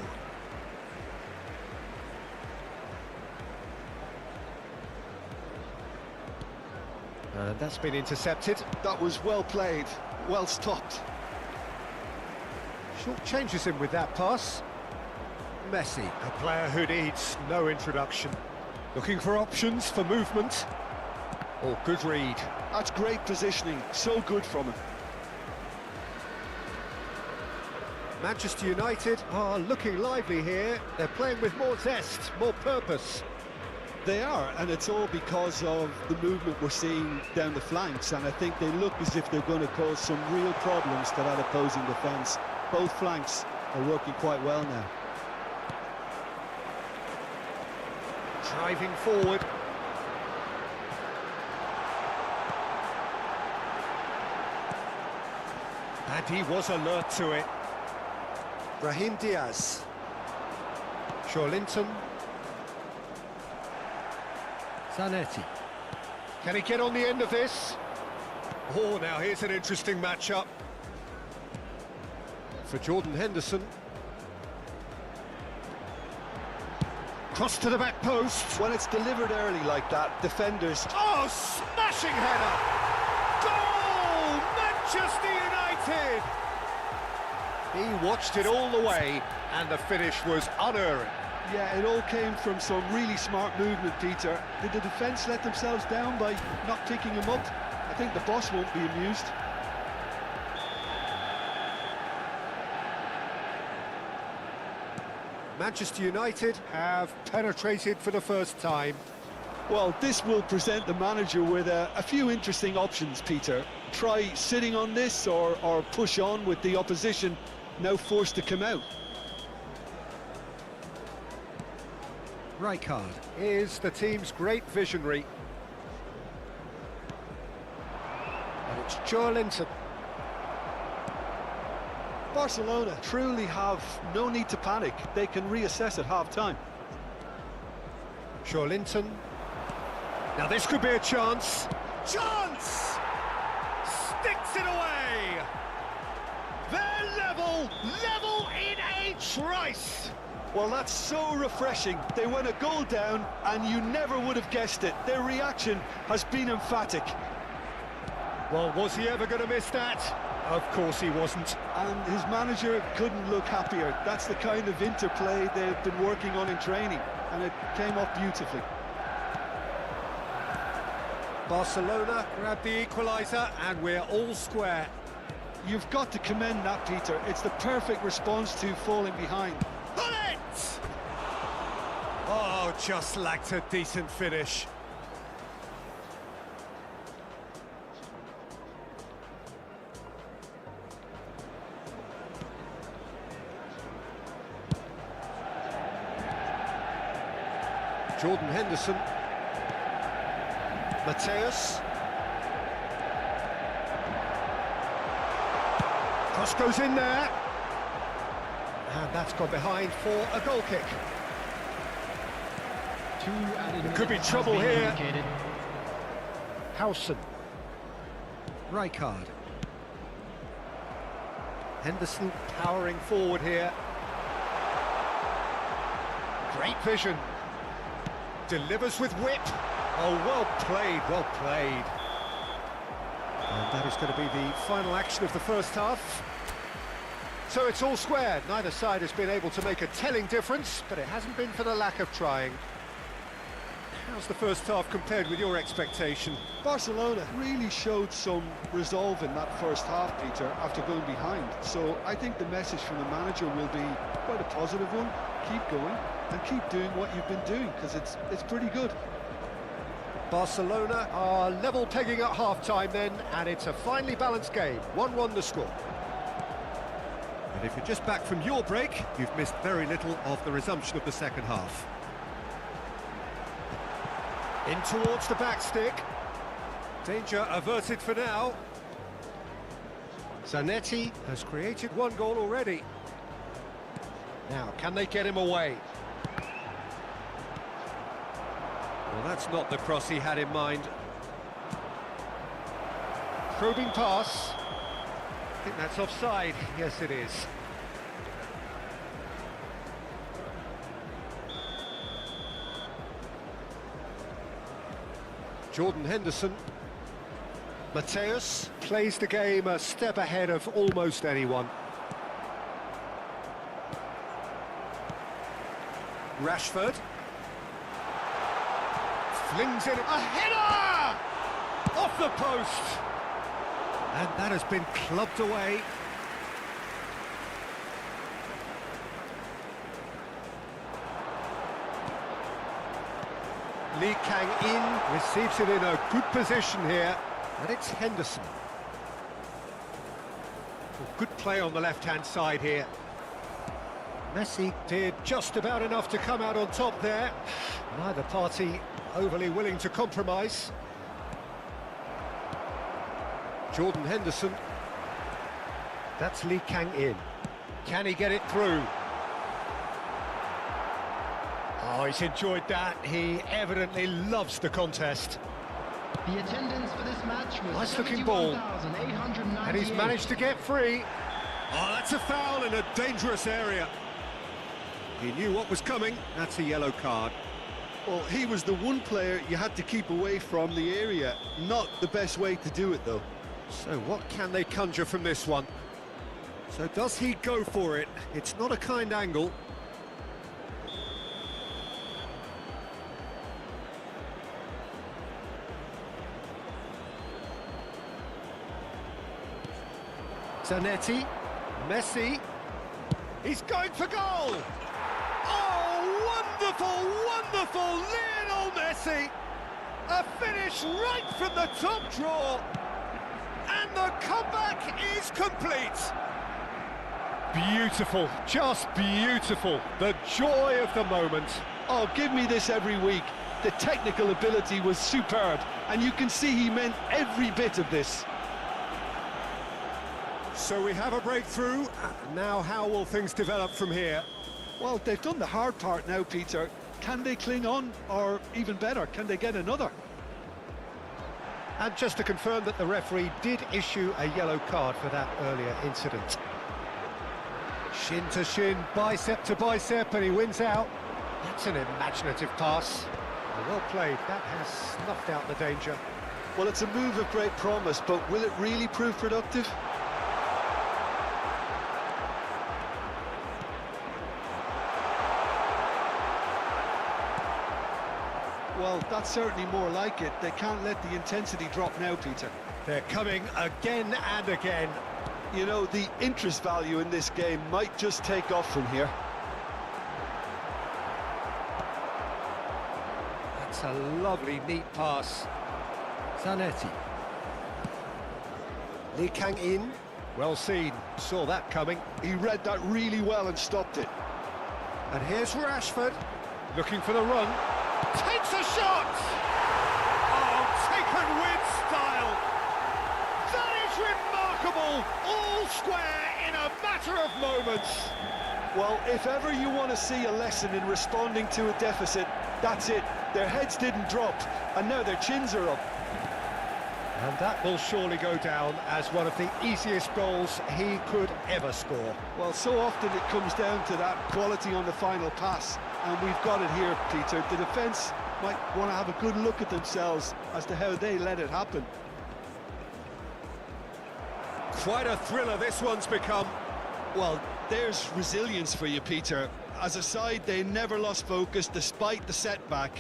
And that's been intercepted. That was well played, well stopped. Short changes him with that pass. Messi, a player who needs no introduction. Looking for options for movement. Oh, good read. That's great positioning, so good from him. Manchester United are looking lively here. They're playing with more zest, more purpose. They are, and it's all because of the movement we're seeing down the flanks, and I think they look as if they're going to cause some real problems to that opposing defence. Both flanks are working quite well now. Driving forward. And he was alert to it. Brahim Diaz. Joelinton. Zanetti. Can he get on the end of this? Oh, now here's an interesting matchup. For Jordan Henderson. Cross to the back post. When it's delivered early like that, defenders... Oh, smashing header! Goal! Manchester United! He watched it all the way, and the finish was unerring. Yeah, it all came from some really smart movement, Peter. Did the defence let themselves down by not picking him up? I think the boss won't be amused. Manchester United have penetrated for the first time. Well, this will present the manager with a few interesting options, Peter. Try sitting on this or push on with the opposition now forced to come out. Rijkaard is the team's great visionary. And it's Joelinton. Barcelona truly have no need to panic. They can reassess at half-time. Joelinton. Now this could be a chance. Chance! Sticks it away! They're level in a trice! Well, that's so refreshing. They went a goal down and you never would have guessed it. Their reaction has been emphatic. Well, was he ever going to miss that? Of course he wasn't. And his manager couldn't look happier. That's the kind of interplay they've been working on in training, and it came off beautifully. Barcelona grabbed the equaliser, and we're all square. You've got to commend that, Peter. It's the perfect response to falling behind. Pull it! Oh, just lacked a decent finish. Jordan Henderson. Mateus. Cross goes in there. And that's gone behind for a goal kick. There could be trouble here. Howson. Rijkaard. Henderson powering forward here. Great vision. Delivers with whip. Oh, well played, well played. And that is going to be the final action of the first half. So it's all square. Neither side has been able to make a telling difference, but it hasn't been for the lack of trying. How's the first half compared with your expectation? Barcelona really showed some resolve in that first half, Peter, after going behind. So I think the message from the manager will be quite a positive one. Keep going and keep doing what you've been doing, because it's pretty good. Barcelona are level pegging at half-time then, and it's a finely balanced game. 1-1 the score. And if you're just back from your break, you've missed very little of the resumption of the second half. In towards the back stick. Danger averted for now. Zanetti has created one goal already. Now, can they get him away? Well, that's not the cross he had in mind. Probing pass. I think that's offside. Yes, it is. Jordan Henderson. Mateus plays the game a step ahead of almost anyone. Rashford. Flings in a header! Off the post! And that has been clubbed away. Lee Kang-in receives it in a good position here, and it's Henderson. Well, good play on the left-hand side here. Messi did just about enough to come out on top there. Neither party overly willing to compromise. Jordan Henderson. That's Lee Kang-in. Can he get it through? Oh, he's enjoyed that. He evidently loves the contest. The attendance for this match was Nice looking ball. 71,898. And he's managed to get free. Oh, that's a foul in a dangerous area. He knew what was coming. That's a yellow card. Well, he was the one player you had to keep away from the area. Not the best way to do it, though. So what can they conjure from this one? So does he go for it? It's not a kind angle. Zanetti, Messi, he's going for goal! Wonderful, wonderful Lionel Messi! A finish right from the top draw, and the comeback is complete. Beautiful, just beautiful. The joy of the moment. Oh, give me this every week. The technical ability was superb, and you can see he meant every bit of this. So we have a breakthrough. Now how will things develop from here? Well, they've done the hard part now, Peter. Can they cling on, or even better, can they get another? And just to confirm that the referee did issue a yellow card for that earlier incident. Shin to shin, bicep to bicep, and he wins out. That's an imaginative pass. Well played, that has snuffed out the danger. Well, it's a move of great promise, but will it really prove productive? Well, that's certainly more like it. They can't let the intensity drop now, Peter. They're coming again and again. You know, the interest value in this game might just take off from here. That's a lovely, neat pass. Zanetti. Lee Kang-in. Well seen. Saw that coming. He read that really well and stopped it. And here's Rashford. Looking for the run. Takes a shot! Oh, taken with style! That is remarkable! All square in a matter of moments. Well, if ever you want to see a lesson in responding to a deficit, that's it. Their heads didn't drop, and now their chins are up. And that will surely go down as one of the easiest goals he could ever score. Well, so often it comes down to that quality on the final pass, and we've got it here, Peter. The defence might want to have a good look at themselves as to how they let it happen. Quite a thriller this one's become. Well, there's resilience for you, Peter. As a side, they never lost focus despite the setback,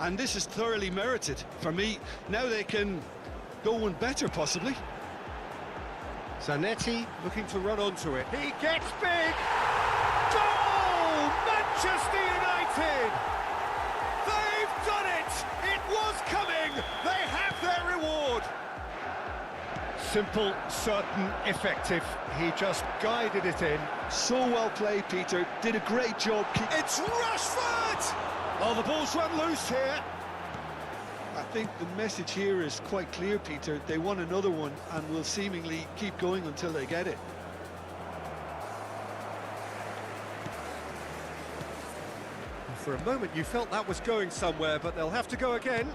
and this is thoroughly merited. For me, now they can go one better, possibly. Zanetti looking to run onto it. He gets big! Goal! Manchester United! They've done it! It was coming! They have their reward! Simple, certain, effective. He just guided it in. So well played, Peter. Did a great job. It's Rashford! Oh, the ball's run loose here. I think the message here is quite clear, Peter. They want another one and will seemingly keep going until they get it. For a moment you felt that was going somewhere, but they'll have to go again.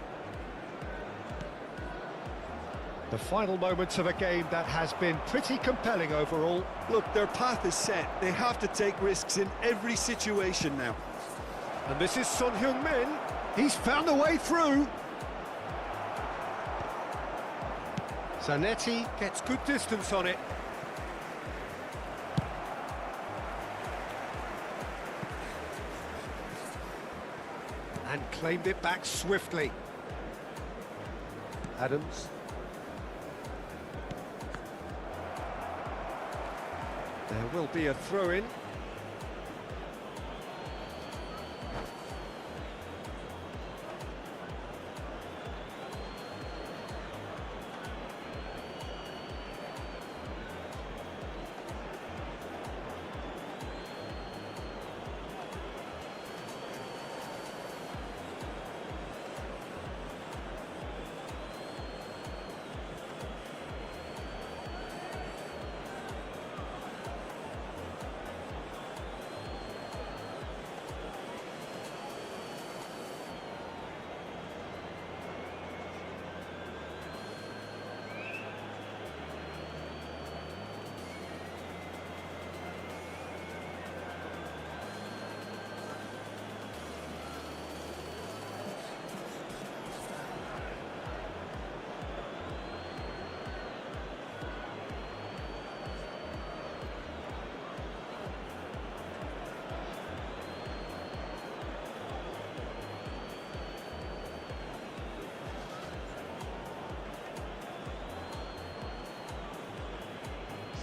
The final moments of a game that has been pretty compelling overall. Look, their path is set. They have to take risks in every situation now. And this is Son Heung-min. He's found a way through. Zanetti gets good distance on it. And claimed it back swiftly. Adams. There will be a throw-in.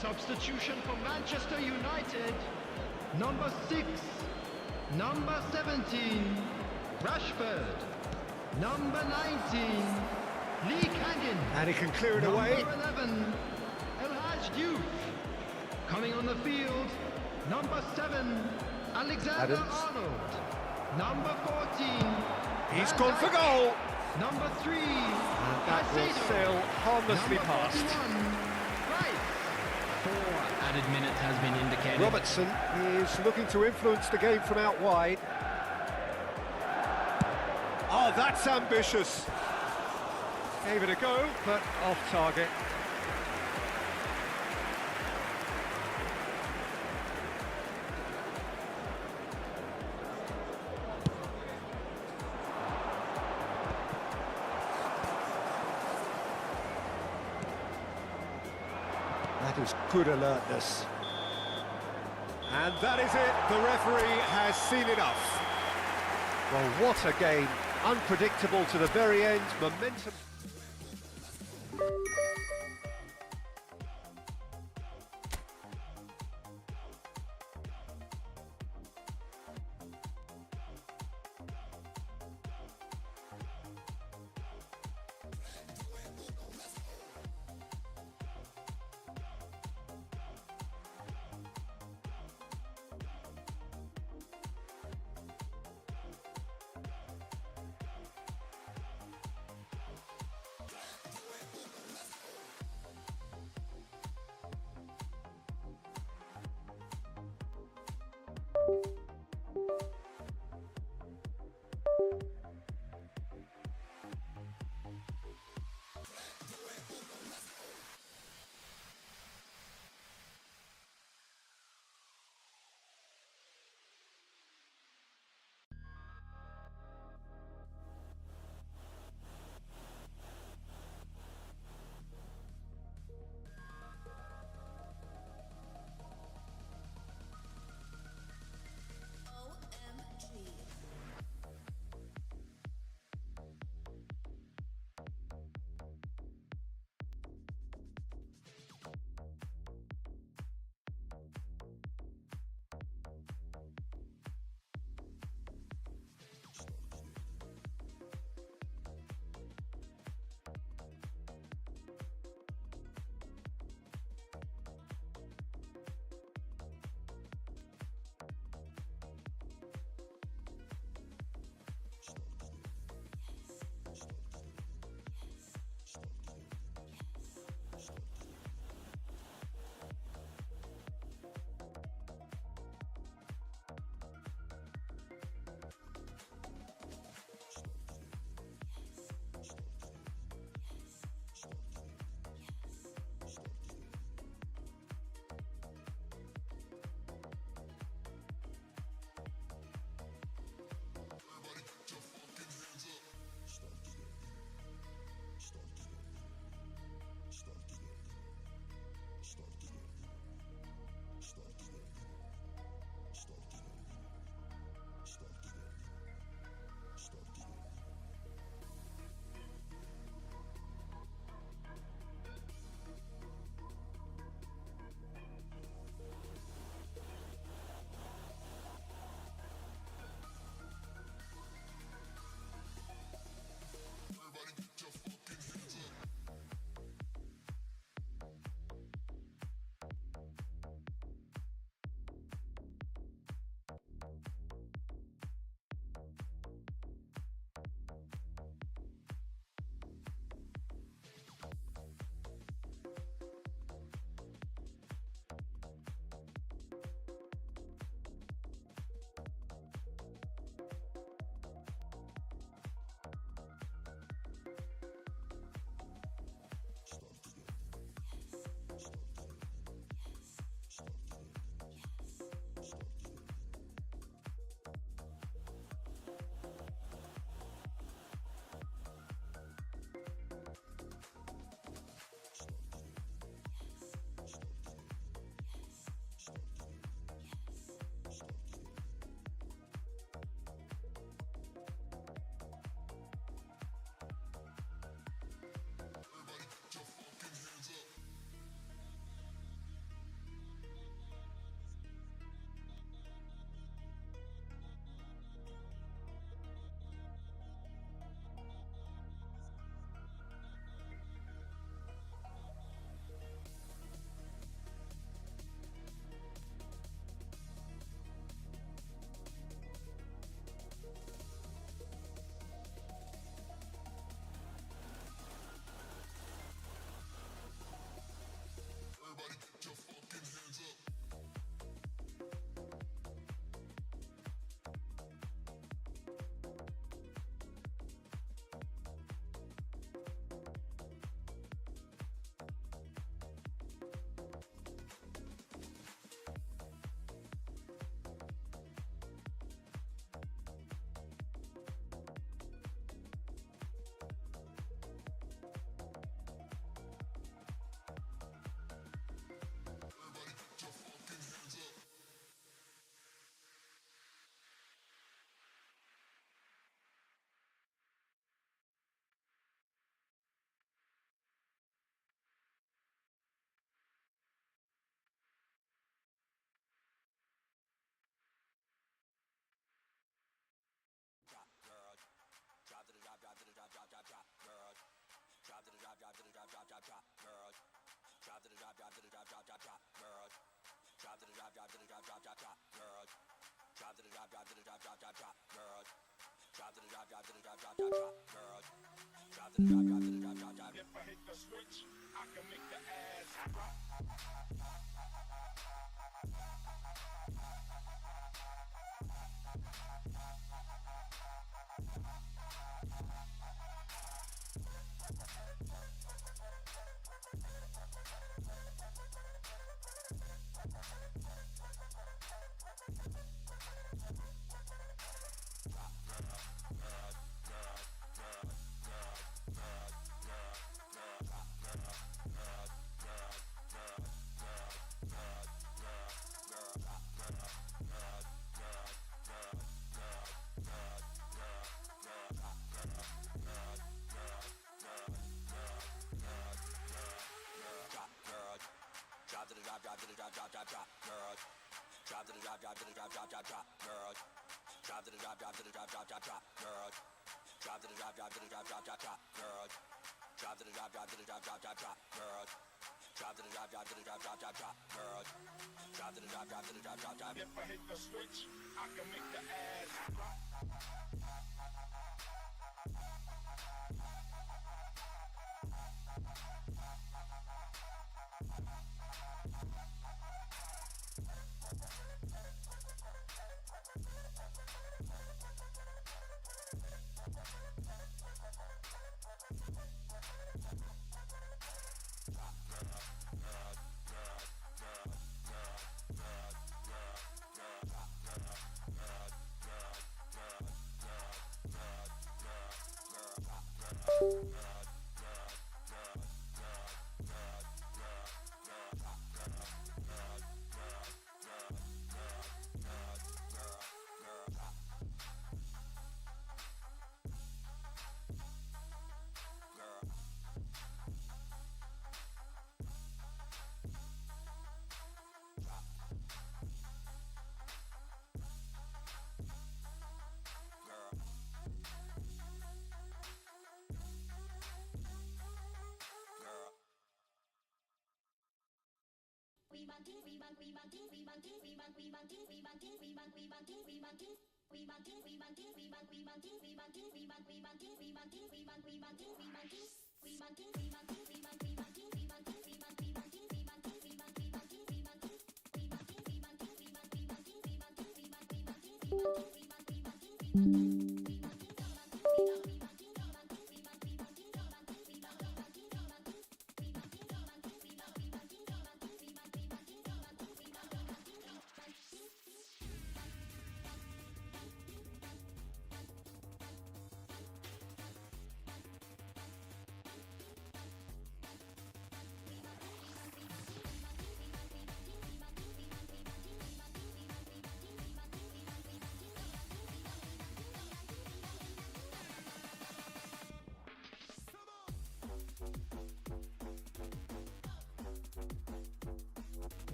Substitution for Manchester United, number 6, Number 17, Rashford. Number 19, Lee Kangin. And he can clear it away. Number 11, El Haj Diouf. Coming on the field, number 7, Alexander Adams. Arnold. Number 14, He's Van gone for Dijk. goal. Number 3, And that will sail harmlessly Number past. 41, Rice. 4 added minutes has been indicated. Robertson is looking to influence the game from out wide. Oh, that's ambitious. Gave it a go, but off target. That is good alertness. And that is it. The referee has seen enough. Well, what a game. Unpredictable to the very end. Momentum.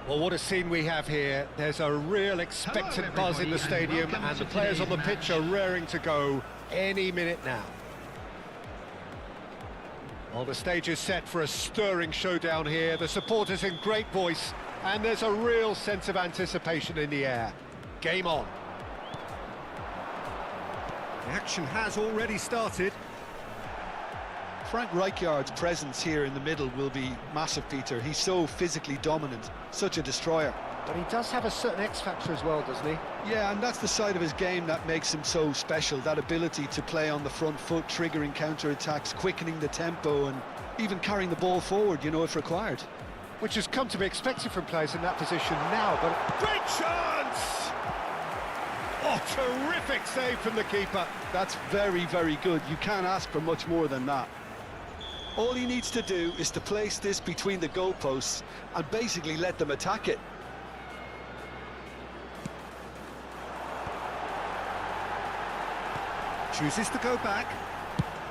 Well, what a scene we have here. There's a real expectant buzz in the stadium, and the players on the pitch are raring to go any minute now. Well, the stage is set for a stirring showdown here. The supporters in great voice, and there's a real sense of anticipation in the air. Game on. The action has already started. Frank Rijkaard's presence here in the middle will be massive, Peter. He's so physically dominant, such a destroyer. But he does have a certain X-factor as well, doesn't he? Yeah, and that's the side of his game that makes him so special, that ability to play on the front foot, triggering counter-attacks, quickening the tempo, and even carrying the ball forward, you know, if required. Which has come to be expected from players in that position now, but... Great chance! Oh, terrific save from the keeper. That's very, very good. You can't ask for much more than that. All he needs to do is to place this between the goalposts and basically let them attack it. Chooses to go back.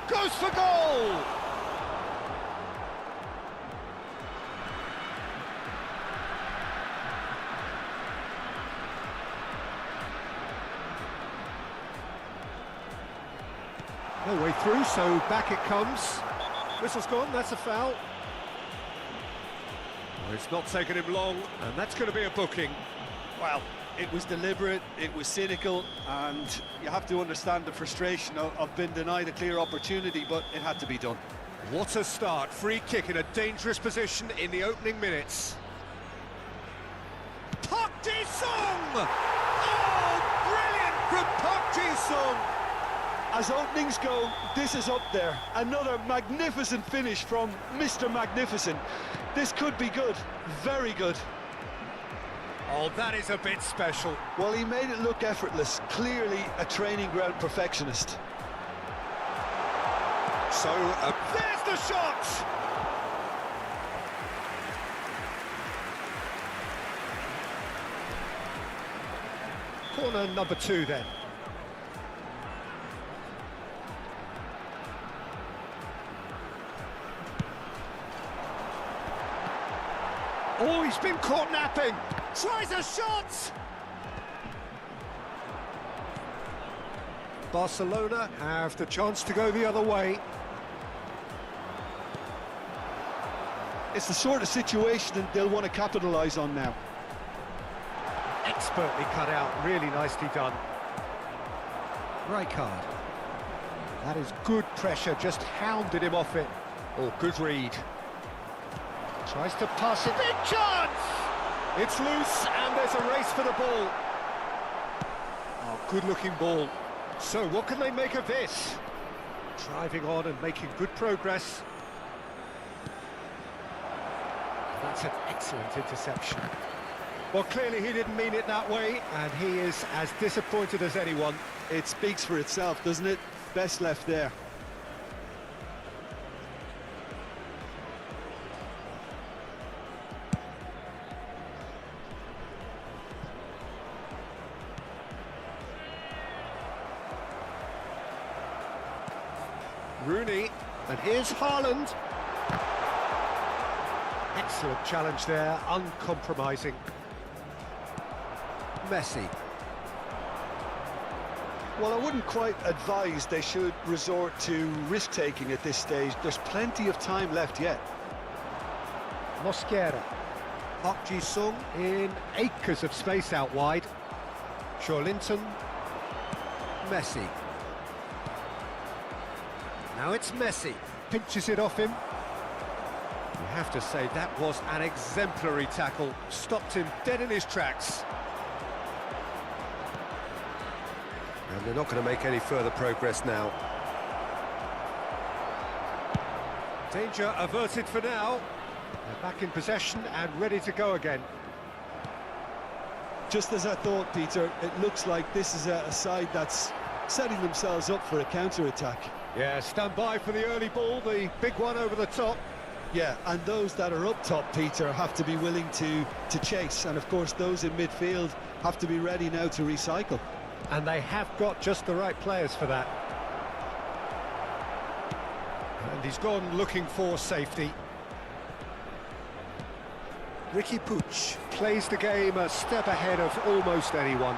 Goes for goal! No way through, so back it comes. Whistle's gone, that's a foul. Well, it's not taken him long, and that's going to be a booking. Well, it was deliberate, it was cynical, and you have to understand the frustration of being denied a clear opportunity, but it had to be done. What a start. Free kick in a dangerous position in the opening minutes. Park Ji-sung! Oh, brilliant from Park Ji-sung! As openings go, this is up there. Another magnificent finish from Mr. Magnificent. This could be good, very good. Oh, that is a bit special. Well, he made it look effortless. Clearly a training ground perfectionist. So, there's the shot! Corner number 2 then. Oh, he's been caught napping. Tries a shot! Barcelona have the chance to go the other way. It's the sort of situation that they'll want to capitalise on now. Expertly cut out, really nicely done. Rijkaard. That is good pressure, just hounded him off it. Oh, good read. Tries to pass it. Big chance! It's loose, and there's a race for the ball. Oh, good-looking ball. So, what can they make of this? Driving on and making good progress. That's an excellent interception. Well, clearly he didn't mean it that way, and he is as disappointed as anyone. It speaks for itself, doesn't it? Best left there. Rooney, and here's Haaland. Excellent challenge there, uncompromising. Messi. Well, I wouldn't quite advise they should resort to risk-taking at this stage. There's plenty of time left yet. Mosquera. Park Ji-sung in acres of space out wide. Linton. Messi. Now it's Messi. Pinches it off him. You have to say that was an exemplary tackle. Stopped him dead in his tracks. And they're not going to make any further progress now. Danger averted for now. They're back in possession and ready to go again. Just as I thought, Peter, it looks like this is a side that's setting themselves up for a counter-attack. Yeah, stand by for the early ball, the big one over the top. Yeah, and those that are up top, Peter, have to be willing to chase. And, of course, those in midfield have to be ready now to recycle. And they have got just the right players for that. And he's gone looking for safety. Ricky Puig plays the game a step ahead of almost anyone.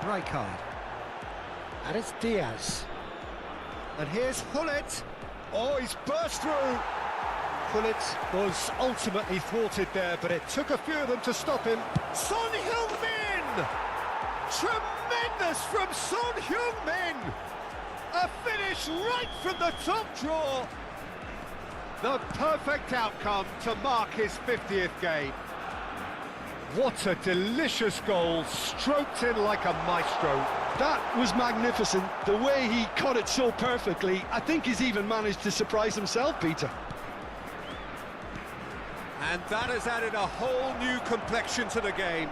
Rijkaard. And it's Diaz. And here's Hullet. Oh, he's burst through. Hullet was ultimately thwarted there, but it took a few of them to stop him. Son Heung-min! Tremendous from Son Heung-min! A finish right from the top draw. The perfect outcome to mark his 50th game. What a delicious goal, stroked in like a maestro. That was magnificent. The way he cut it so perfectly, I think he's even managed to surprise himself, Peter. And that has added a whole new complexion to the game.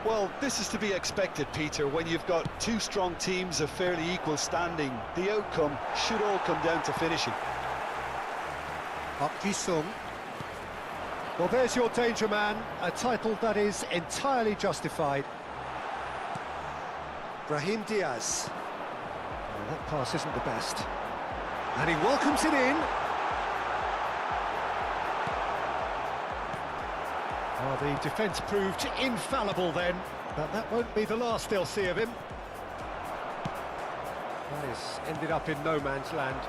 Well, this is to be expected, Peter, when you've got two strong teams of fairly equal standing. The outcome should all come down to finishing. Park Ji-sung. Well, there's your danger man, a title that is entirely justified. Brahim Diaz. Well, that pass isn't the best. And he welcomes it in. Oh, the defence proved infallible then, but that won't be the last they'll see of him. That has ended up in no man's land.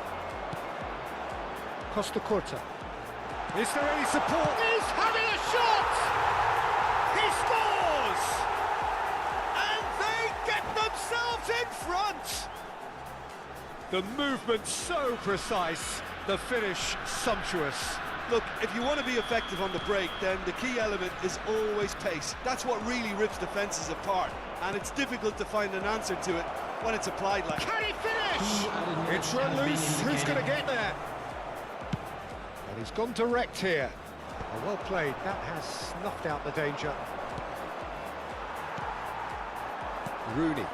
Costa Curta. Is there any support? He's having a shot! He scores! And they get themselves in front! The movement so precise, the finish sumptuous. Look, if you want to be effective on the break, then the key element is always pace. That's what really rips defences apart, and it's difficult to find an answer to it when it's applied like that. Can he finish? It's run loose. Who's going to get there? And he's gone direct here. Oh, well played. That has snuffed out the danger. Rooney.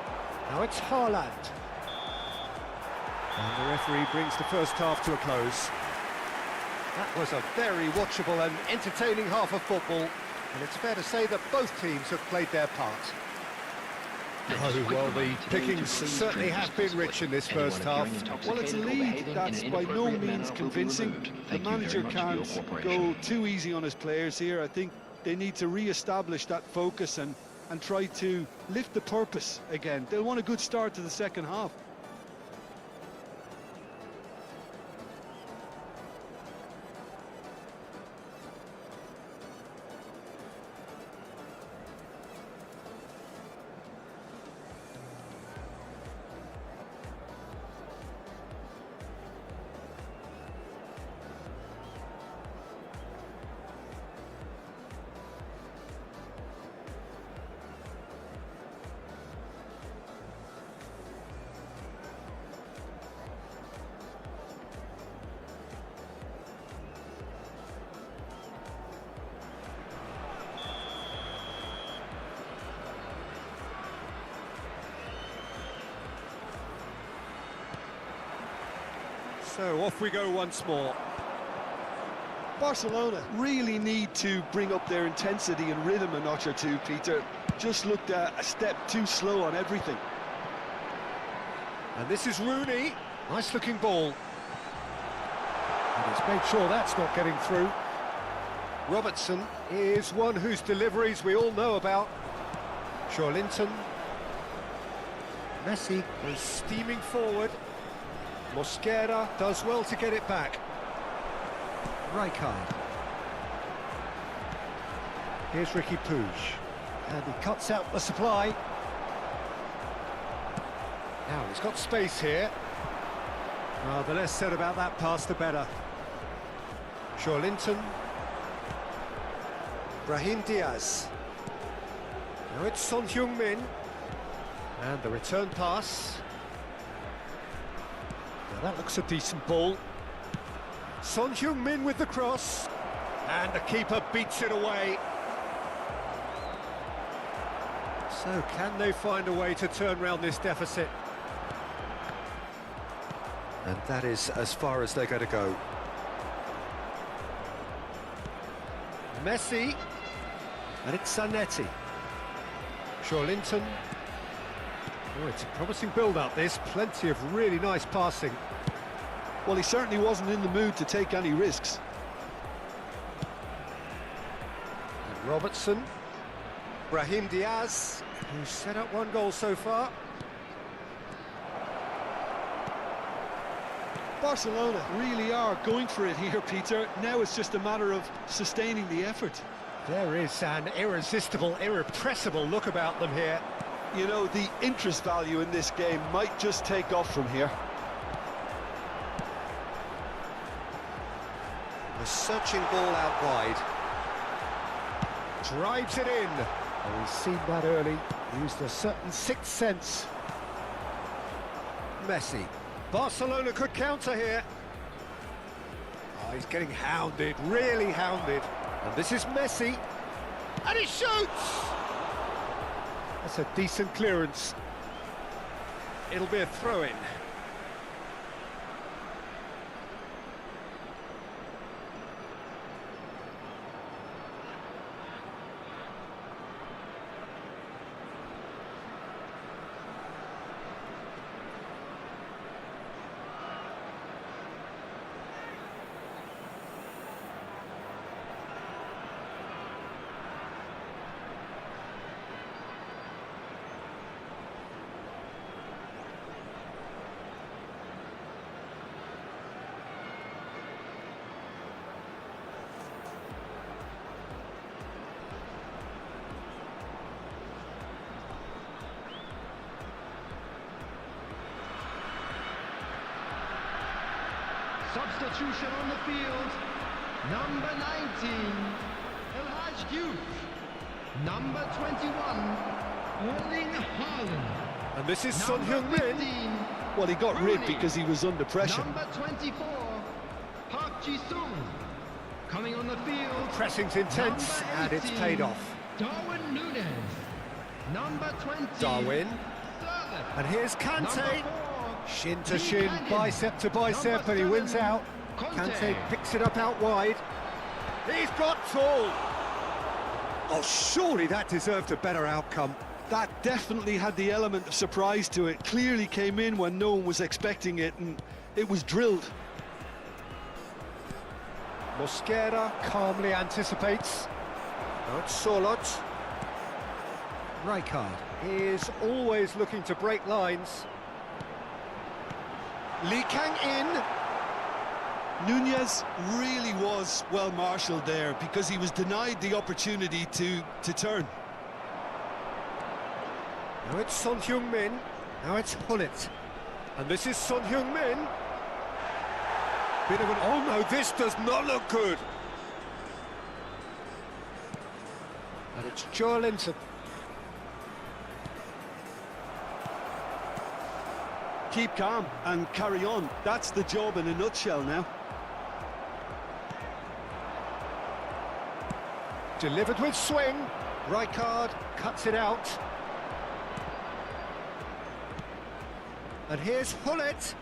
Now it's Haaland. And the referee brings the first half to a close. That was a very watchable and entertaining half of football, and it's fair to say that both teams have played their part. Oh, well, the pickings certainly have been rich in this first half. Well, it's a lead that's by no means convincing. The manager can't go too easy on his players here. I think they need to re-establish that focus and try to lift the purpose again. They'll want a good start to the second half. So off we go once more. Barcelona really need to bring up their intensity and rhythm a notch or two, Peter. Just looked a step too slow on everything. And this is Rooney. Nice looking ball. And he's made sure that's not getting through. Robertson is one whose deliveries we all know about. Linton. Messi goes steaming forward. Mosquera does well to get it back. Rijkaard. Here's Ricky Puig. And he cuts out the supply. Now he's got space here. Well, the less said about that pass, the better. Linton. Brahim Diaz. Now it's Son Heung-min. And the return pass. Now that looks a decent ball. Son Heung-min with the cross. And the keeper beats it away. So can they find a way to turn around this deficit? And that is as far as they're going to go. Messi. And it's Zanetti. Linton. Oh, it's a promising build-up, this. Plenty of really nice passing. Well, he certainly wasn't in the mood to take any risks. Robertson. Brahim Diaz, who's set up one goal so far. Barcelona really are going for it here, Peter. Now it's just a matter of sustaining the effort. There is an irresistible, irrepressible look about them here. You know, the interest value in this game might just take off from here. A searching ball out wide. Drives it in. Oh, he's seen that early. Used a certain sixth sense. Messi. Barcelona could counter here. Oh, he's getting hounded, really hounded. And this is Messi. And he shoots! That's a decent clearance. It'll be a throw-in. Substitution on the field. Number 19, El Hadj Diouf. Number 21, Erling Haaland. And this is Son Number Heung-min. 15, Well, he got rid Rooney. because he was under pressure. Number 24, Park Ji-sung. Coming on the field. Pressing's intense, Number and it's 18, paid off. Darwin Núñez. Number 20, Darwin. Sterling. And here's Number Kante. 4, Shin to Lee shin, Kangin. bicep to bicep, Number and he wins 7, out. Conte. Kante picks it up out wide. He's got full. Oh, surely that deserved a better outcome. That definitely had the element of surprise to it. Clearly came in when no one was expecting it, and it was drilled. Mosquera calmly anticipates. Now it's Sorloth. Rijkaard is always looking to break lines. Lee Kang-in. Núñez really was well marshalled there because he was denied the opportunity to turn. Now it's Son Heung-min. Now it's Gullit. And this is Son Heung-min. Bit of an... Oh no, this does not look good. And it's Joelinton. Keep calm and carry on. That's the job in a nutshell now. Delivered with swing. Rijkaard cuts it out. And here's Gullit.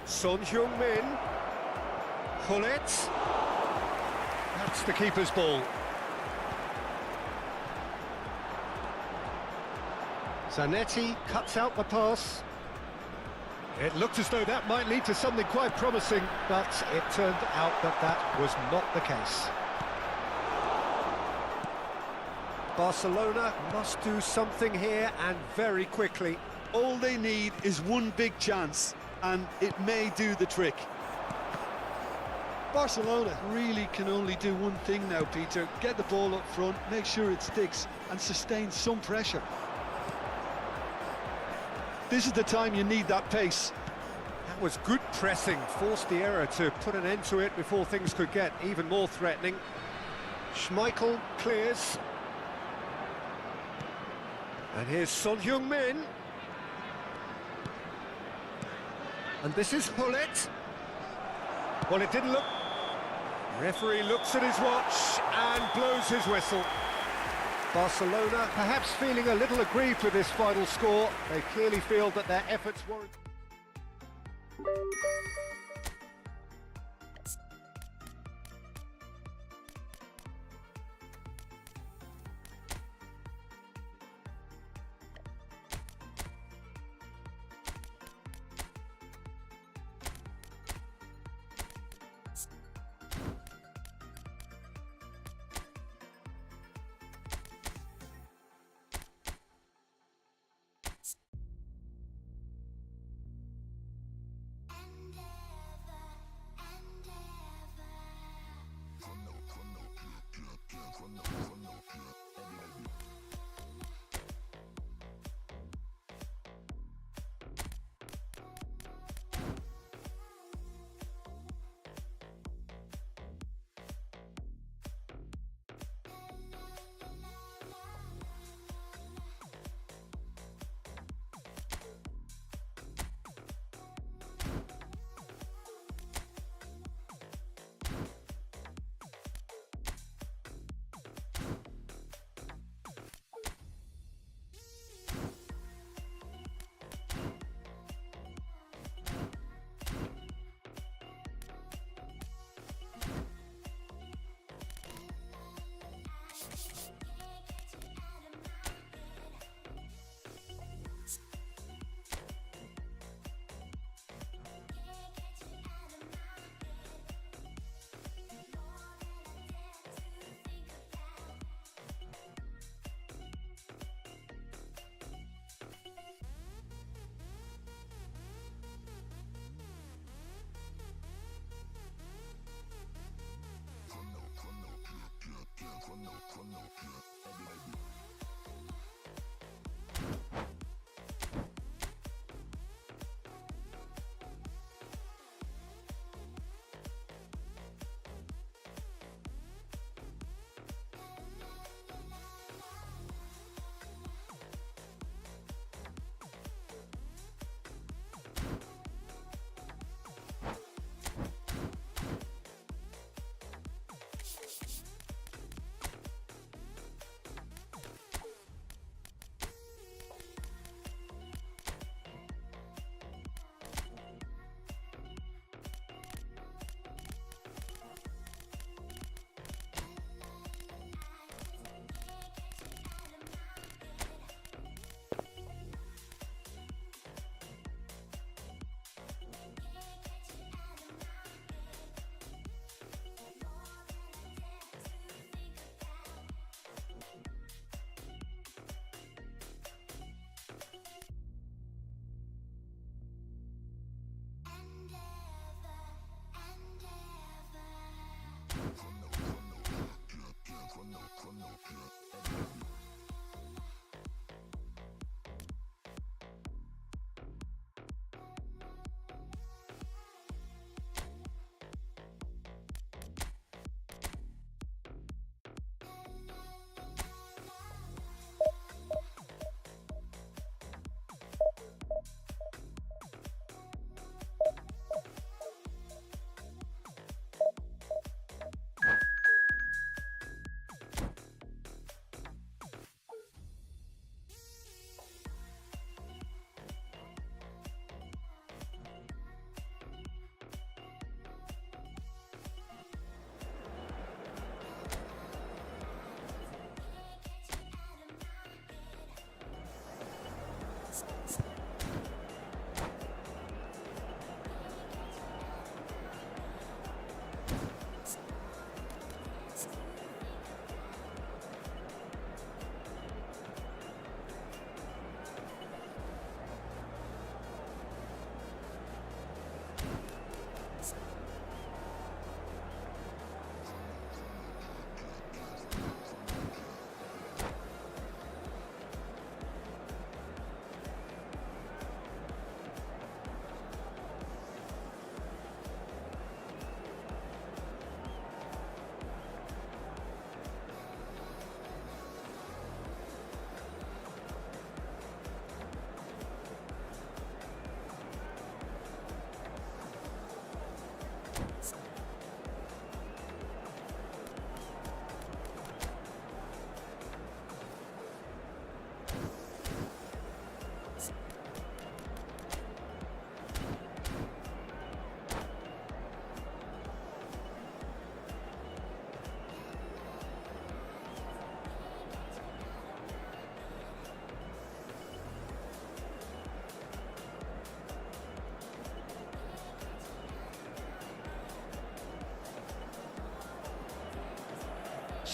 Son Heung-min. Gullit. That's the keeper's ball. Zanetti cuts out the pass. It looked as though that might lead to something quite promising, but it turned out that that was not the case. Barcelona must do something here, and very quickly. All they need is one big chance, and it may do the trick. Barcelona really can only do one thing now, Peter. Get the ball up front, make sure it sticks, and sustain some pressure. This is the time you need that pace. That was good pressing, forced the error to put an end to it before things could get even more threatening. Schmeichel clears. And here's Son Heung-min. And this is Gullit. Well, it didn't look... Referee looks at his watch and blows his whistle. Barcelona perhaps feeling a little aggrieved with this final score. They clearly feel that their efforts warrant...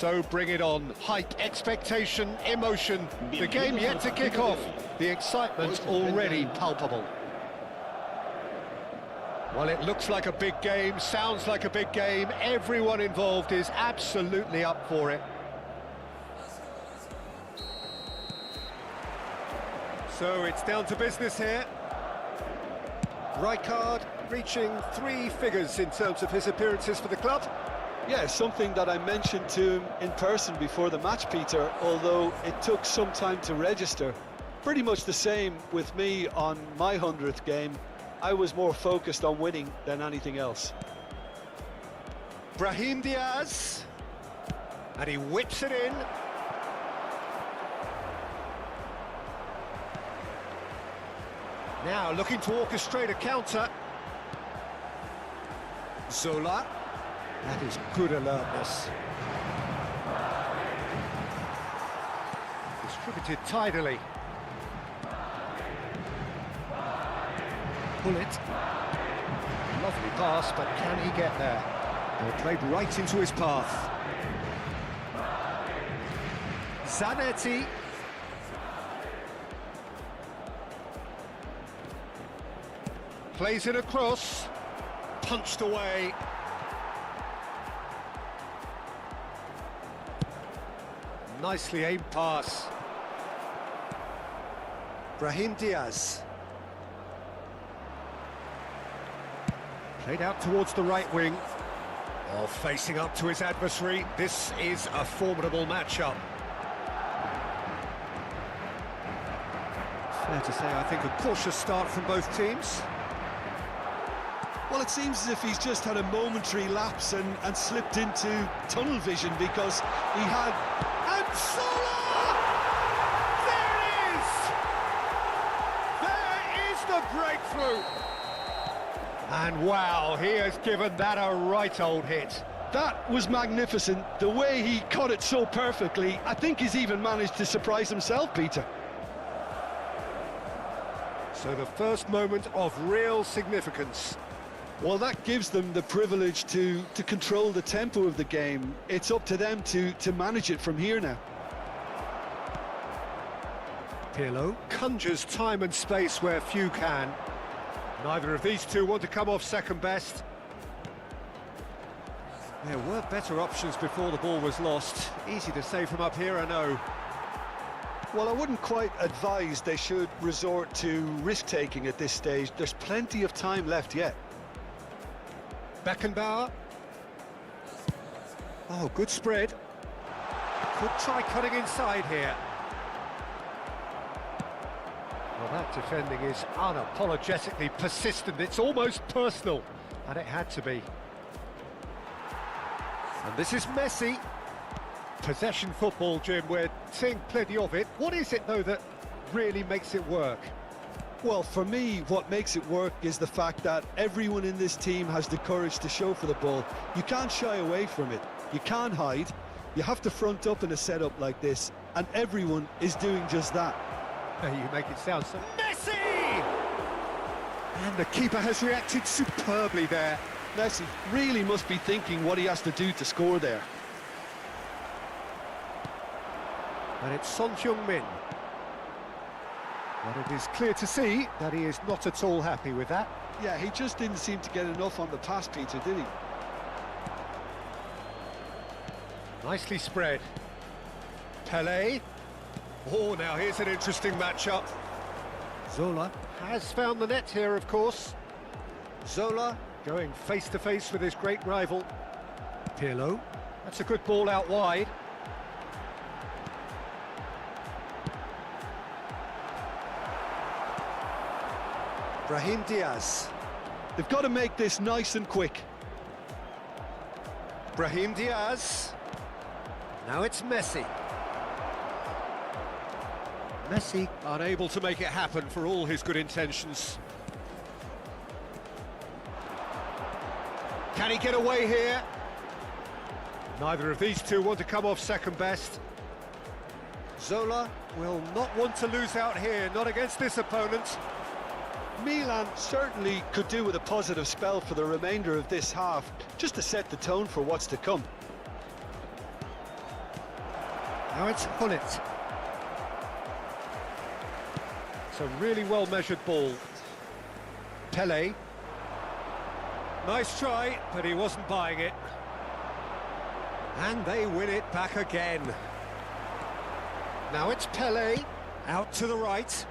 So bring it on. Hype, expectation, emotion. The game yet to kick off. The excitement already palpable. Well, it looks like a big game, sounds like a big game. Everyone involved is absolutely up for it. So it's down to business here. Rijkaard reaching 3 figures in terms of his appearances for the club. Yeah, something that I mentioned to him in person before the match, Peter, although it took some time to register. Pretty much the same with me on my 100th game. I was more focused on winning than anything else. Brahim Diaz, and he whips it in. Now looking to orchestrate a counter. Zola, that is good alertness. Distributed tidily. Pull it. Lovely pass, but can he get there? They're played right into his path. Zanetti. Plays it across. Punched away. nicely aimed pass. Brahim Diaz. Played out towards the right wing. Oh, facing up to his adversary. This is a formidable matchup. Fair to say, I think, a cautious start from both teams. Well, it seems as if he's just had a momentary lapse and slipped into tunnel vision because he had... And Salah! There it is! There is the breakthrough! And wow, he has given that a right old hit. That was magnificent. The way he caught it so perfectly, I think he's even managed to surprise himself, Peter. So the first moment of real significance. Well, that gives them the privilege to control the tempo of the game. It's up to them to manage it from here now. Pirlo conjures time and space where few can. Neither of these two want to come off second best. There were better options before the ball was lost. Easy to say from up here, I know. Well, I wouldn't quite advise they should resort to risk-taking at this stage. There's plenty of time left yet. Beckenbauer. Oh, good spread. Could try cutting inside here. Well, that defending is unapologetically persistent. It's almost personal, and it had to be. And this is Messi. Possession football, Jim, we're seeing plenty of it. What is it, though, that really makes it work? Well, for me, what makes it work is the fact that everyone in this team has the courage to show for the ball. You can't shy away from it. You can't hide. You have to front up in a setup like this, and everyone is doing just that. You make it sound so... Messi! And the keeper has reacted superbly there. Messi really must be thinking what he has to do to score there. And it's Son Heung-min. But it is clear to see that he is not at all happy with that. Yeah, he just didn't seem to get enough on the pass, Peter, did he? Nicely spread. Pelé. Oh, now here's an interesting matchup. Zola has found the net here, of course. Zola going face-to-face with his great rival. Pirlo. That's a good ball out wide. Brahim Diaz. They've got to make this nice and quick. Brahim Diaz. Now it's Messi. Messi unable to make it happen for all his good intentions. Can he get away here? Neither of these two want to come off second best. Zola will not want to lose out here, not against this opponent. Milan certainly could do with a positive spell for the remainder of this half, just to set the tone for what's to come. Now it's Hullet. It's a really well-measured ball. Pelé. Nice try, but he wasn't buying it. And they win it back again. Now it's Pelé, out to the right.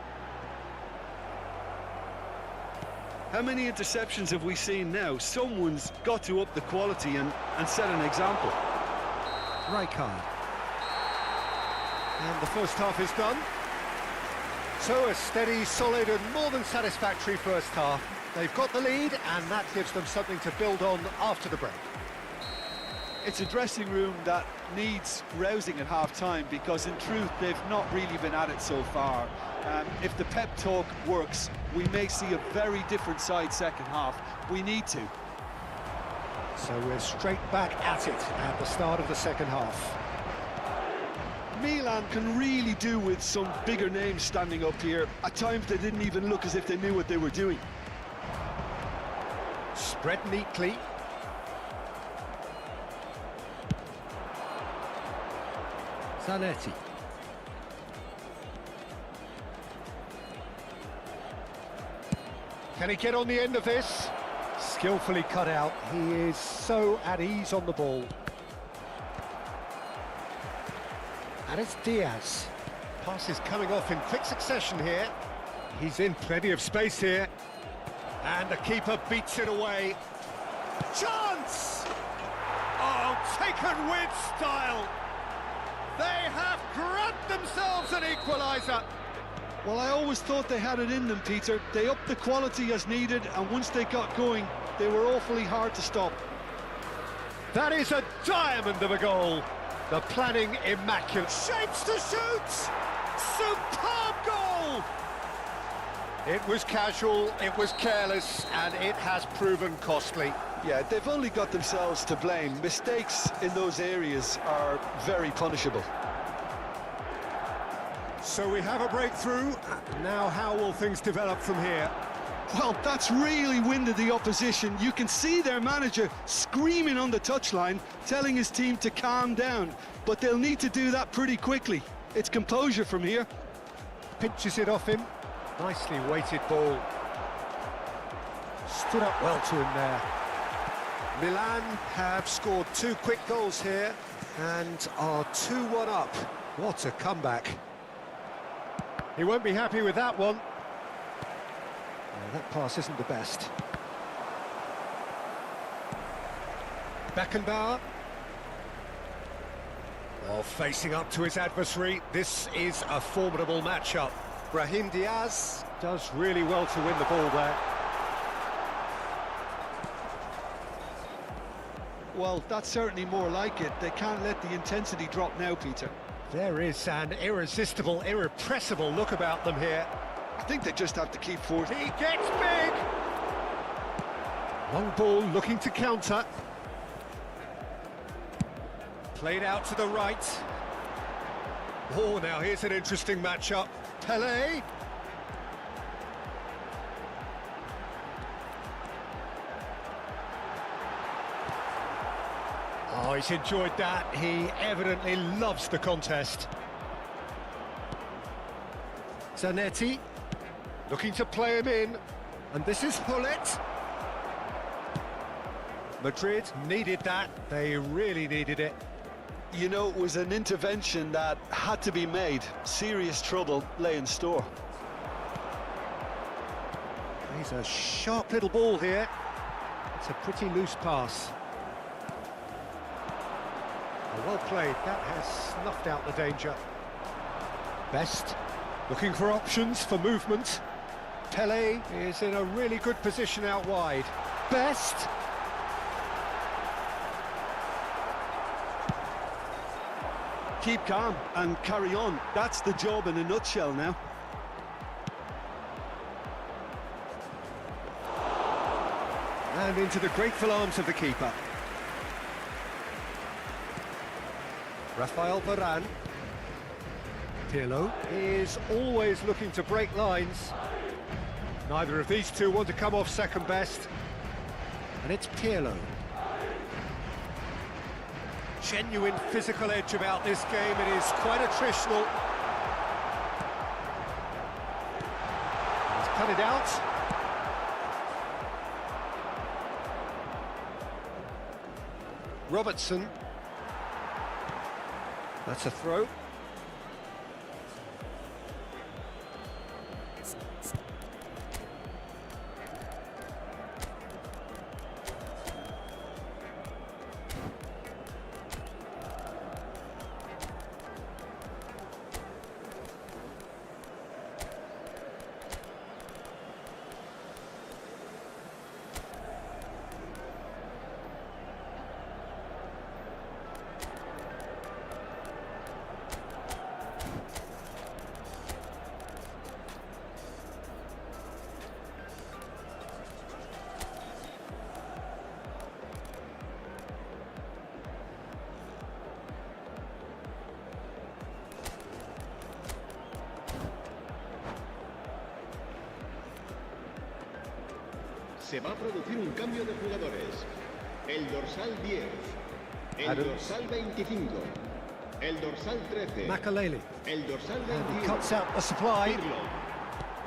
How many interceptions have we seen now? Someone's got to up the quality and set an example. Rijkaard. And the first half is done. So a steady, solid and more than satisfactory first half. They've got the lead and that gives them something to build on after the break. It's a dressing room that needs rousing at half-time because in truth they've not really been at it so far. If the pep talk works, we may see a very different side second half. We need to. So we're straight back at it at the start of the second half. Milan can really do with some bigger names standing up here. At times they didn't even look as if they knew what they were doing. Spread neatly. Zanetti. Can he get on the end of this? Skillfully cut out. He is so at ease on the ball. And it's Diaz. Passes coming off in quick succession here. He's in plenty of space here. And the keeper beats it away. Chance! Oh, taken with style. They have grabbed themselves an equaliser. Well, I always thought they had it in them, Peter. They upped the quality as needed, and once they got going, they were awfully hard to stop. That is a diamond of a goal. The planning immaculate. Shapes to shoot! Superb goal! It was casual, it was careless, and it has proven costly. Yeah, they've only got themselves to blame. Mistakes in those areas are very punishable. So we have a breakthrough. Now how will things develop from here? Well, that's really winded the opposition. You can see their manager screaming on the touchline, telling his team to calm down. But they'll need to do that pretty quickly. It's composure from here. Pinches it off him. Nicely weighted ball. Stood up well to him there. Milan have scored 2 quick goals here and are 2-1 up. What a comeback. He won't be happy with that one. That pass isn't the best. Beckenbauer. Oh, facing up to his adversary. This is a formidable matchup. Brahim Diaz does really well to win the ball there. Well, that's certainly more like it. They can't let the intensity drop now, Peter. There is an irresistible, irrepressible look about them here. I think they just have to keep forward. He gets big! Long ball looking to counter. Played out to the right. Oh, now here's an interesting matchup. Pelé. Oh, he's enjoyed that. He evidently loves the contest. Zanetti. Looking to play him in, and this is Hullet. Madrid needed that, they really needed it. You know, it was an intervention that had to be made. Serious trouble lay in store. He's a sharp little ball here. It's a pretty loose pass. Oh, well played, that has snuffed out the danger. Best, looking for options for movement. Pelé is in a really good position out wide. Best. Keep calm and carry on. That's the job in a nutshell now. And into the grateful arms of the keeper. Rafael Varane. Pirlo is always looking to break lines. Neither of these two want to come off second best. And it's Pirlo. Genuine physical edge about this game. It is quite attritional. He's cut it out. Robertson. That's a throw. Se va a producir un cambio de jugadores. El dorsal 10, el Adams. dorsal 25, el dorsal 13, Makaleli. el dorsal And he 21, cuts out the supply. Pirlo.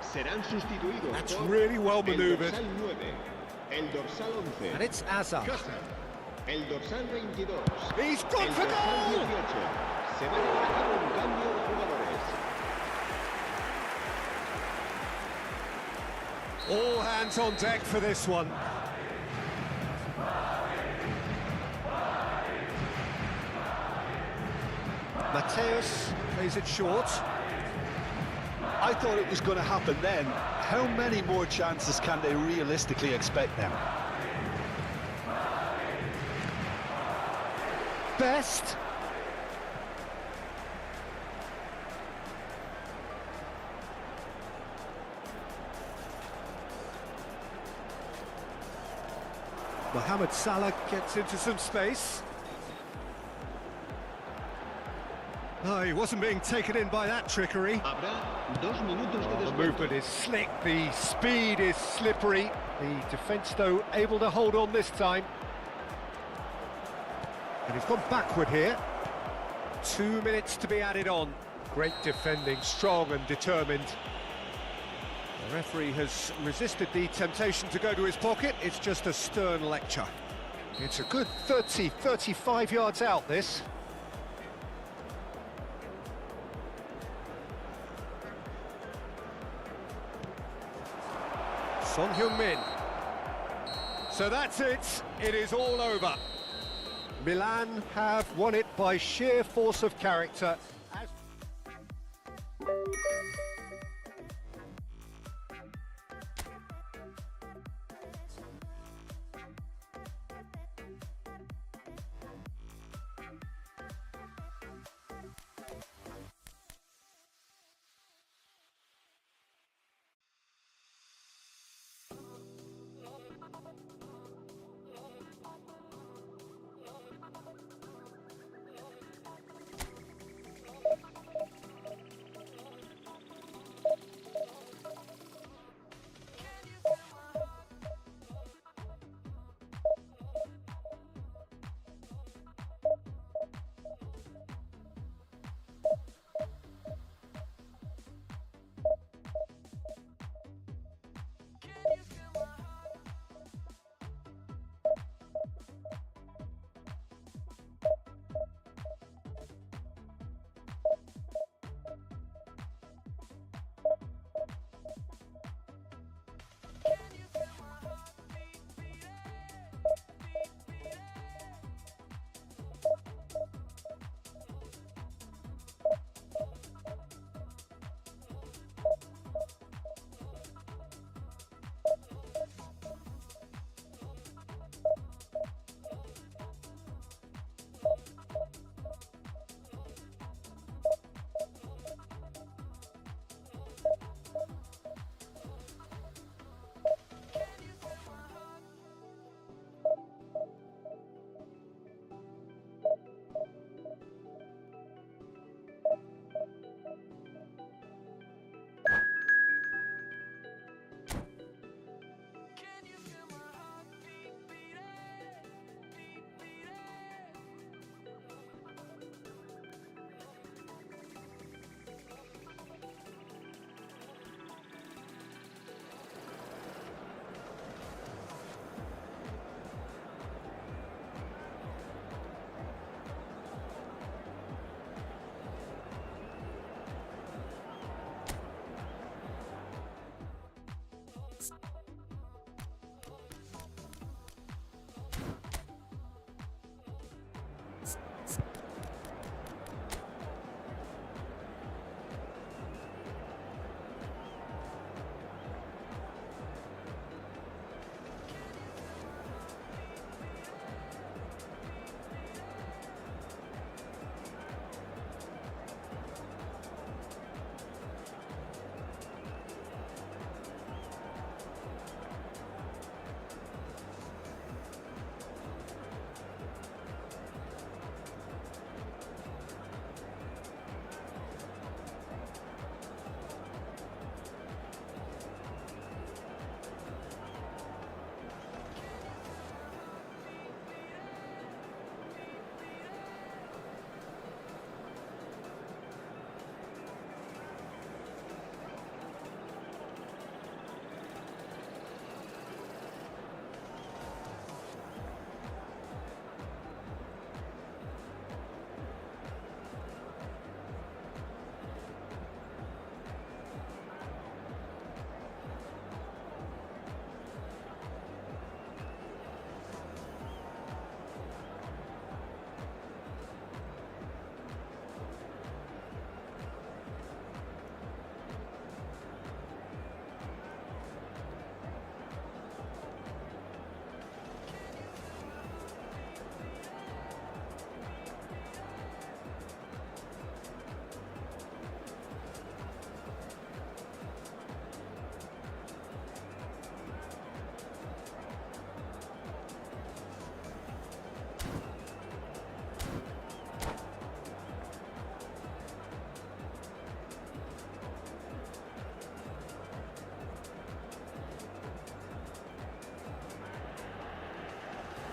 Serán sustituidos That's por really well el manoeuvred. dorsal 9, el dorsal 11, And it's Azar. el dorsal 22, He's gone el for dorsal goal! 18. Se va a llevar a cabo un cambio de jugadores. All hands on deck for this one. Mateus plays it short. I thought it was going to happen then. How many more chances can they realistically expect now? Best. Mohamed Salah gets into some space. Oh, he wasn't being taken in by that trickery. Habrá 2 minutos de The descuento. movement is slick, the speed is slippery. The defence, though, able to hold on this time. And he's gone backward here. 2 minutes to be added on. Great defending, strong and determined. The referee has resisted the temptation to go to his pocket. It's just a stern lecture. It's a good 30, 35 yards out, this. Son Heung-min. So that's it. It is all over. Milan have won it by sheer force of character.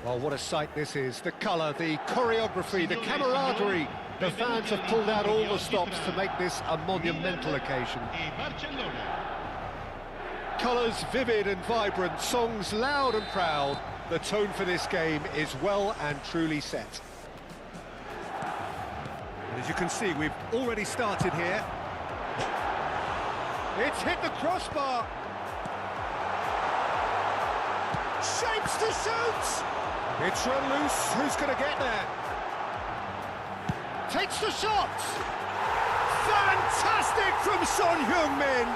Well, what a sight this is. The colour, the choreography, the camaraderie. The fans have pulled out all the stops to make this a monumental occasion. Colours vivid and vibrant, songs loud and proud. The tone for this game is well and truly set. As you can see, we've already started here. It's hit the crossbar. Shapes to shoot! It's run loose. Who's going to get there? Takes the shot! Fantastic from Son Heung-min!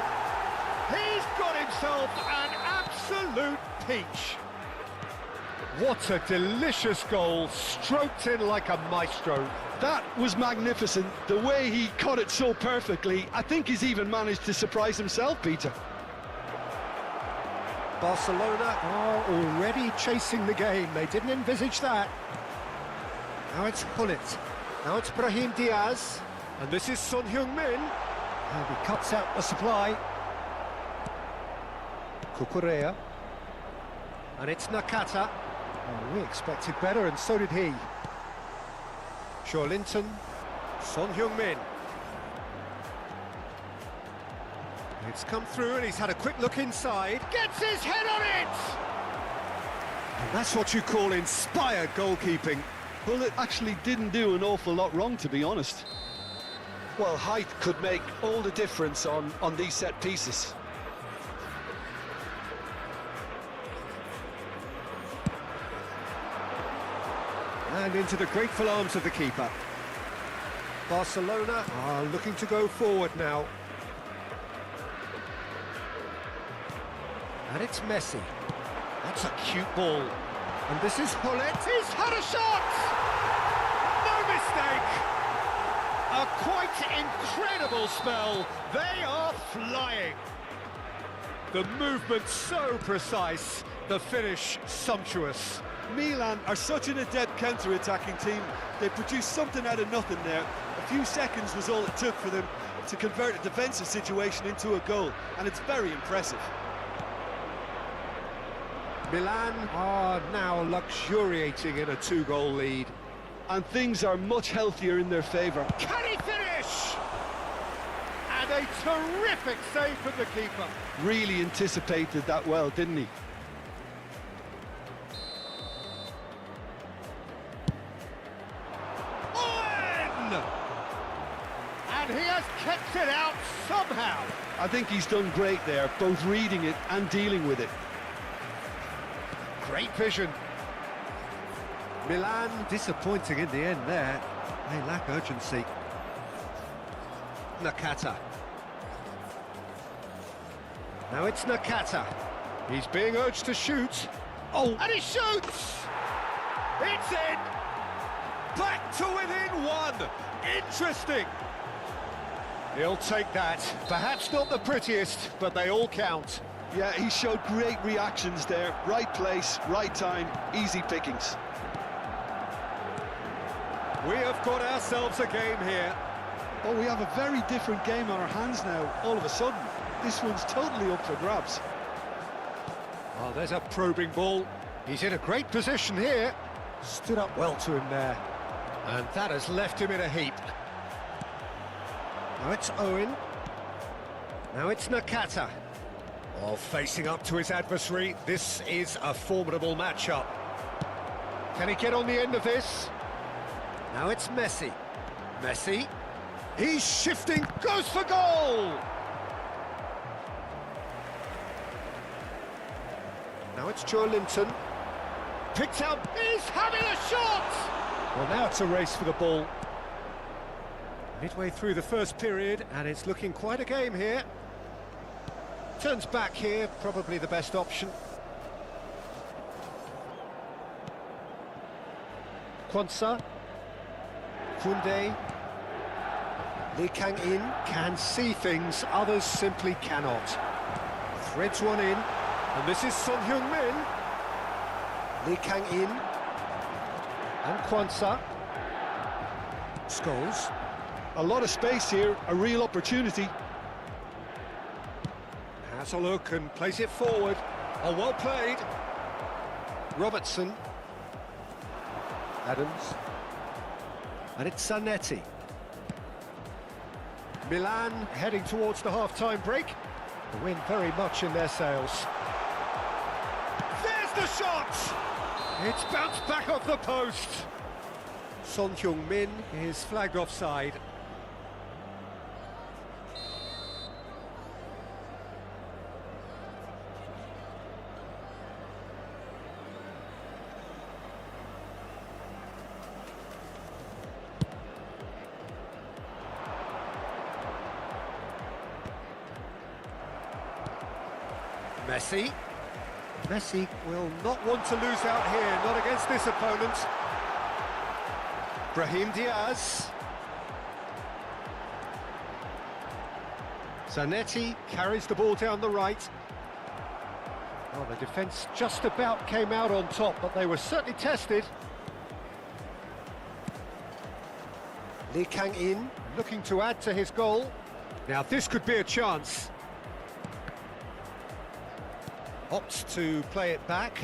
He's got himself an absolute peach. What a delicious goal, stroked in like a maestro. That was magnificent. The way he cut it so perfectly. I think he's even managed to surprise himself, Peter. Barcelona are already chasing the game. They didn't envisage that. Now it's Gullit. Now it's Brahim Diaz. And this is Son Heung-min. And he cuts out the supply. Kukurea. And it's Nakata. Oh, we expected better, and so did he. Linton. Son Heung-min. It's come through and he's had a quick look inside. Gets his head on it! And that's what you call inspired goalkeeping. Well, it actually didn't do an awful lot wrong, to be honest. Well, height could make all the difference on these set pieces. And into the grateful arms of the keeper. Barcelona are looking to go forward now. And it's Messi. That's a cute ball. And this is Gullit. He's had a shot! No mistake! A quite incredible spell. They are flying. The movement so precise, the finish sumptuous. Milan are such an adept counter-attacking team. They produced something out of nothing there. A few seconds was all it took for them to convert a defensive situation into a goal, and it's very impressive. Milan are now luxuriating in a 2-goal lead. And things are much healthier in their favour. Can he finish? And a terrific save from the keeper. Really anticipated that well, didn't he? And he has kept it out somehow. I think he's done great there, both reading it and dealing with it. Great vision. Milan disappointing in the end there. They lack urgency. Nakata. Now it's Nakata. He's being urged to shoot. Oh, and he shoots! It's in! Back to within one! Interesting! He'll take that. Perhaps not the prettiest, but they all count. Yeah, he showed great reactions there. Right place, right time, easy pickings. We have got ourselves a game here. Oh, we have a very different game on our hands now, all of a sudden. This one's totally up for grabs. Oh, there's a probing ball. He's in a great position here. Stood up well to him there. And that has left him in a heap. Now it's Owen. Now it's Nakata. Oh, facing up to his adversary. This is a formidable matchup. Can he get on the end of this? Now it's Messi. Messi. He's shifting, goes for goal! Now it's Linton. Picked out, he's having a shot! Well, now it's a race for the ball. Midway through the first period, and it's looking quite a game here. Turns back here, probably the best option. Kwanzaa. Koundé. Lee Kang-in can see things, others simply cannot. Threads one in, and this is Son Heung-min. Lee Kang-in. And Kwanzaa. Scholes. A lot of space here, a real opportunity. Has a look and plays it forward. Oh, well played. Robertson. Adams. And it's Zanetti. Milan heading towards the half-time break. The wind very much in their sails. There's the shot! It's bounced back off the post. Son Heung-min is flagged offside. Messi will not want to lose out here, not against this opponent. Brahim Diaz. Zanetti carries the ball down the right. Well, the defence just about came out on top, but they were certainly tested. Lee Kang-in looking to add to his goal. Now this could be a chance. Opts to play it back.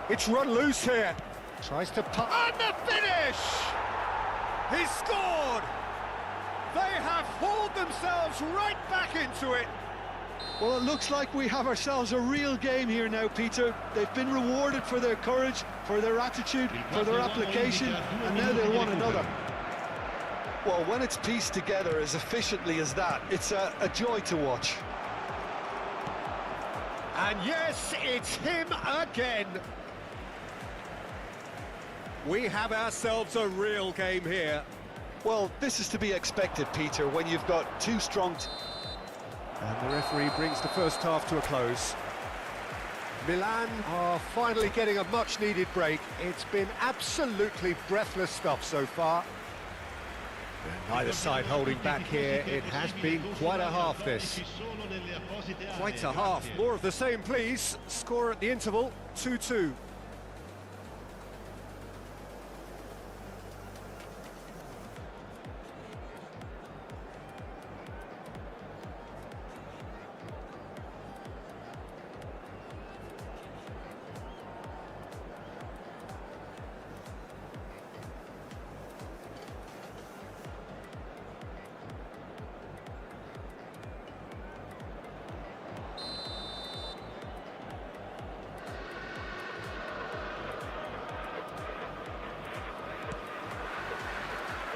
It's run loose here. Tries to put... And the finish! He's scored! They have hauled themselves right back into it. Well, it looks like we have ourselves a real game here now, Peter. They've been rewarded for their courage, for their attitude, for their application, and now they want another. Well, when it's pieced together as efficiently as that, it's a joy to watch. And yes, it's him again. We have ourselves a real game here. Well, this is to be expected, Peter, when you've got two strong... And the referee brings the first half to a close. Milan are finally getting a much-needed break. It's been absolutely breathless stuff so far. And neither side holding back here. It has been quite a half, this. Quite a half. More of the same, please. Score at the interval, 2-2.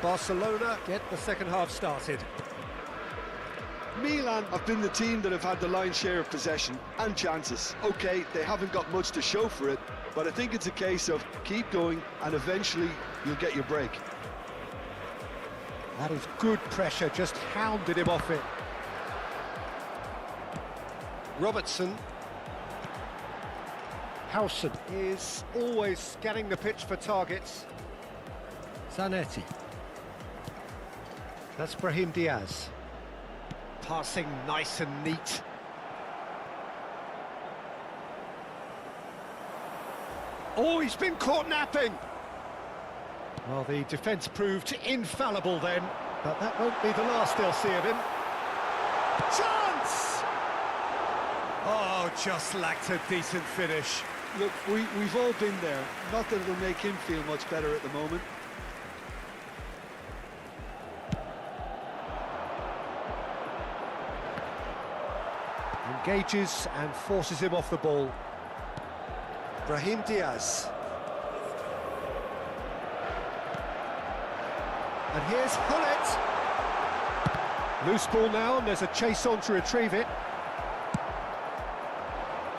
Barcelona get the second half started. Milan have been the team that have had the lion's share of possession and chances. OK, they haven't got much to show for it, but I think it's a case of keep going and eventually you'll get your break. That is good pressure, just hounded him off it. Robertson. Howson is always scanning the pitch for targets. Zanetti. That's Brahim Diaz. Passing nice and neat. Oh, he's been caught napping! Well, the defence proved infallible then, but that won't be the last they'll see of him. Chance! Oh, just lacked a decent finish. Look, we've all been there. Not that it'll make him feel much better at the moment. Engages and forces him off the ball. Brahim Diaz. And here's Hullet. Loose ball now, and there's a chase on to retrieve it.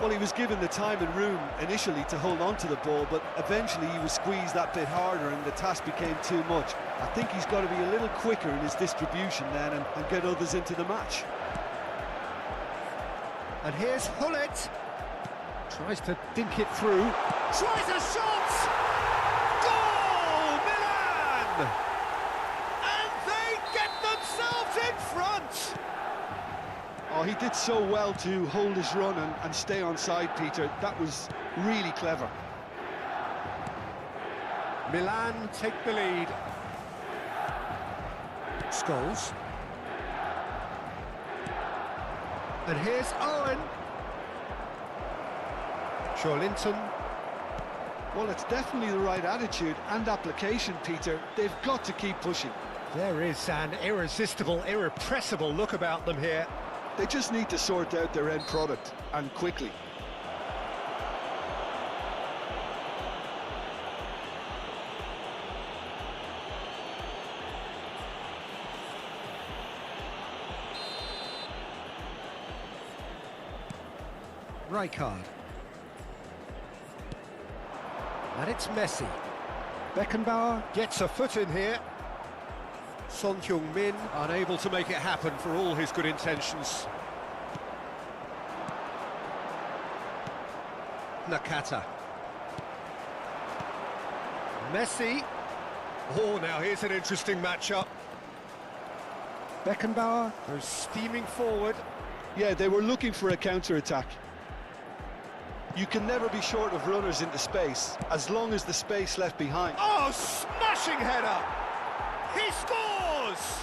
Well, he was given the time and room initially to hold on to the ball, but eventually he was squeezed that bit harder and the task became too much. I think he's got to be a little quicker in his distribution then and get others into the match. And here's Hullet. Tries to dink it through. Tries a shot! Goal, Milan! And they get themselves in front! Oh, he did so well to hold his run and stay on side, Peter. That was really clever. Milan take the lead. Scholes. And here's Owen. Linton. Well, it's definitely the right attitude and application, Peter. They've got to keep pushing. There is an irresistible, irrepressible look about them here. They just need to sort out their end product, and quickly. Rijkaard. And it's Messi. Beckenbauer gets a foot in here. Son Heung-min unable to make it happen for all his good intentions. Nakata. Messi. Oh, now here's an interesting matchup. Beckenbauer goes steaming forward. Yeah, they were looking for a counter-attack. You can never be short of runners into space, as long as the space left behind. Oh, smashing header! He scores!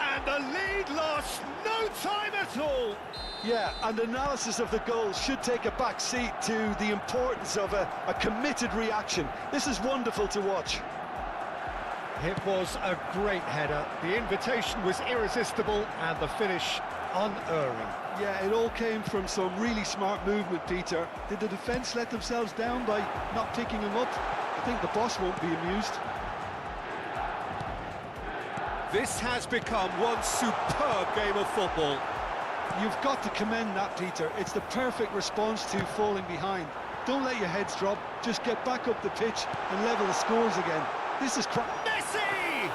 And the lead lost no time at all. Yeah, and analysis of the goal should take a back seat to the importance of a committed reaction. This is wonderful to watch. It was a great header. The invitation was irresistible and the finish unerring. Yeah, it all came from some really smart movement, Peter. Did the defence let themselves down by not picking him up? I think the boss won't be amused. This has become one superb game of football. You've got to commend that, Peter. It's the perfect response to falling behind. Don't let your heads drop. Just get back up the pitch and level the scores again. This is Messi!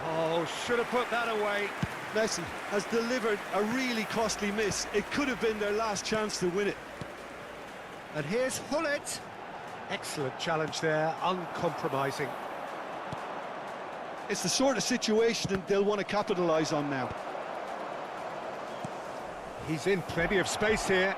Oh, should have put that away. Messi has delivered a really costly miss. It could have been their last chance to win it. And here's Hullet. Excellent challenge there, uncompromising. It's the sort of situation that they'll want to capitalise on now. He's in plenty of space here.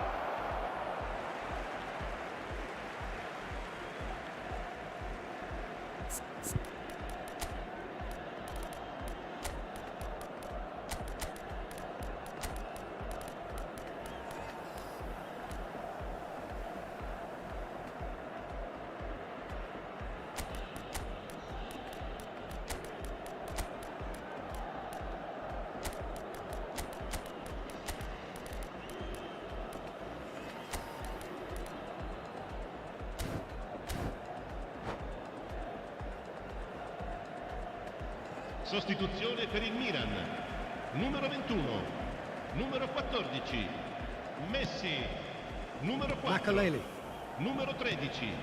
Sostituzione per il Milan. Numero 21, numero 14, Messi, numero 4, Makaleli. numero 13,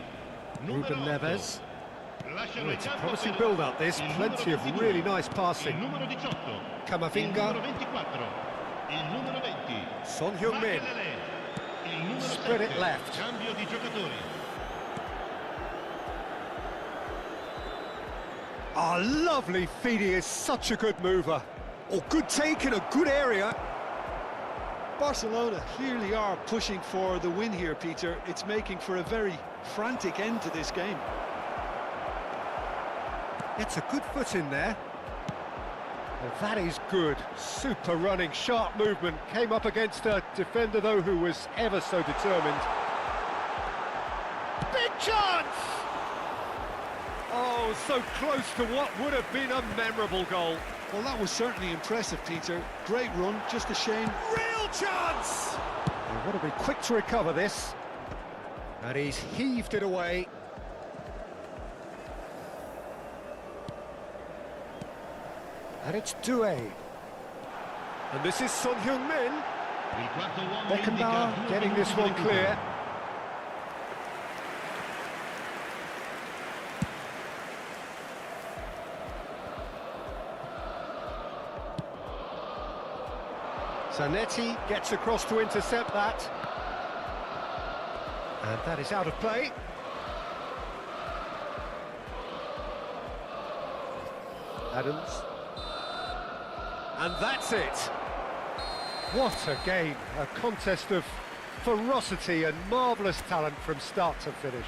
Ruben numero 8. Neves. Lasciano Oh, il it's a campo promising per build-up this, il plenty numero of 22, really nice il passing. numero 18, Camavinga. il numero 24, il numero 20, Son Heung-min. Makelele, il numero Spread 7, it left. cambio di giocatori. Oh, lovely feed. He is such a good mover. Oh, good take in a good area. Barcelona clearly are pushing for the win here, Peter. It's making for a very frantic end to this game. Gets a good foot in there. Well, that is good. Super running, sharp movement. Came up against a defender, though, who was ever so determined. Big chance! Oh, so close to what would have been a memorable goal. Well, that was certainly impressive, Peter. Great run, just a shame. Real chance! They've got to be quick to recover this. And he's heaved it away. And it's Doué. And this is Son Heung-min. Il quarto uomo Beckenbauer indica getting this one clear. Zanetti gets across to intercept that. And that is out of play. Adams. And that's it. What a game. A contest of ferocity and marvellous talent from start to finish.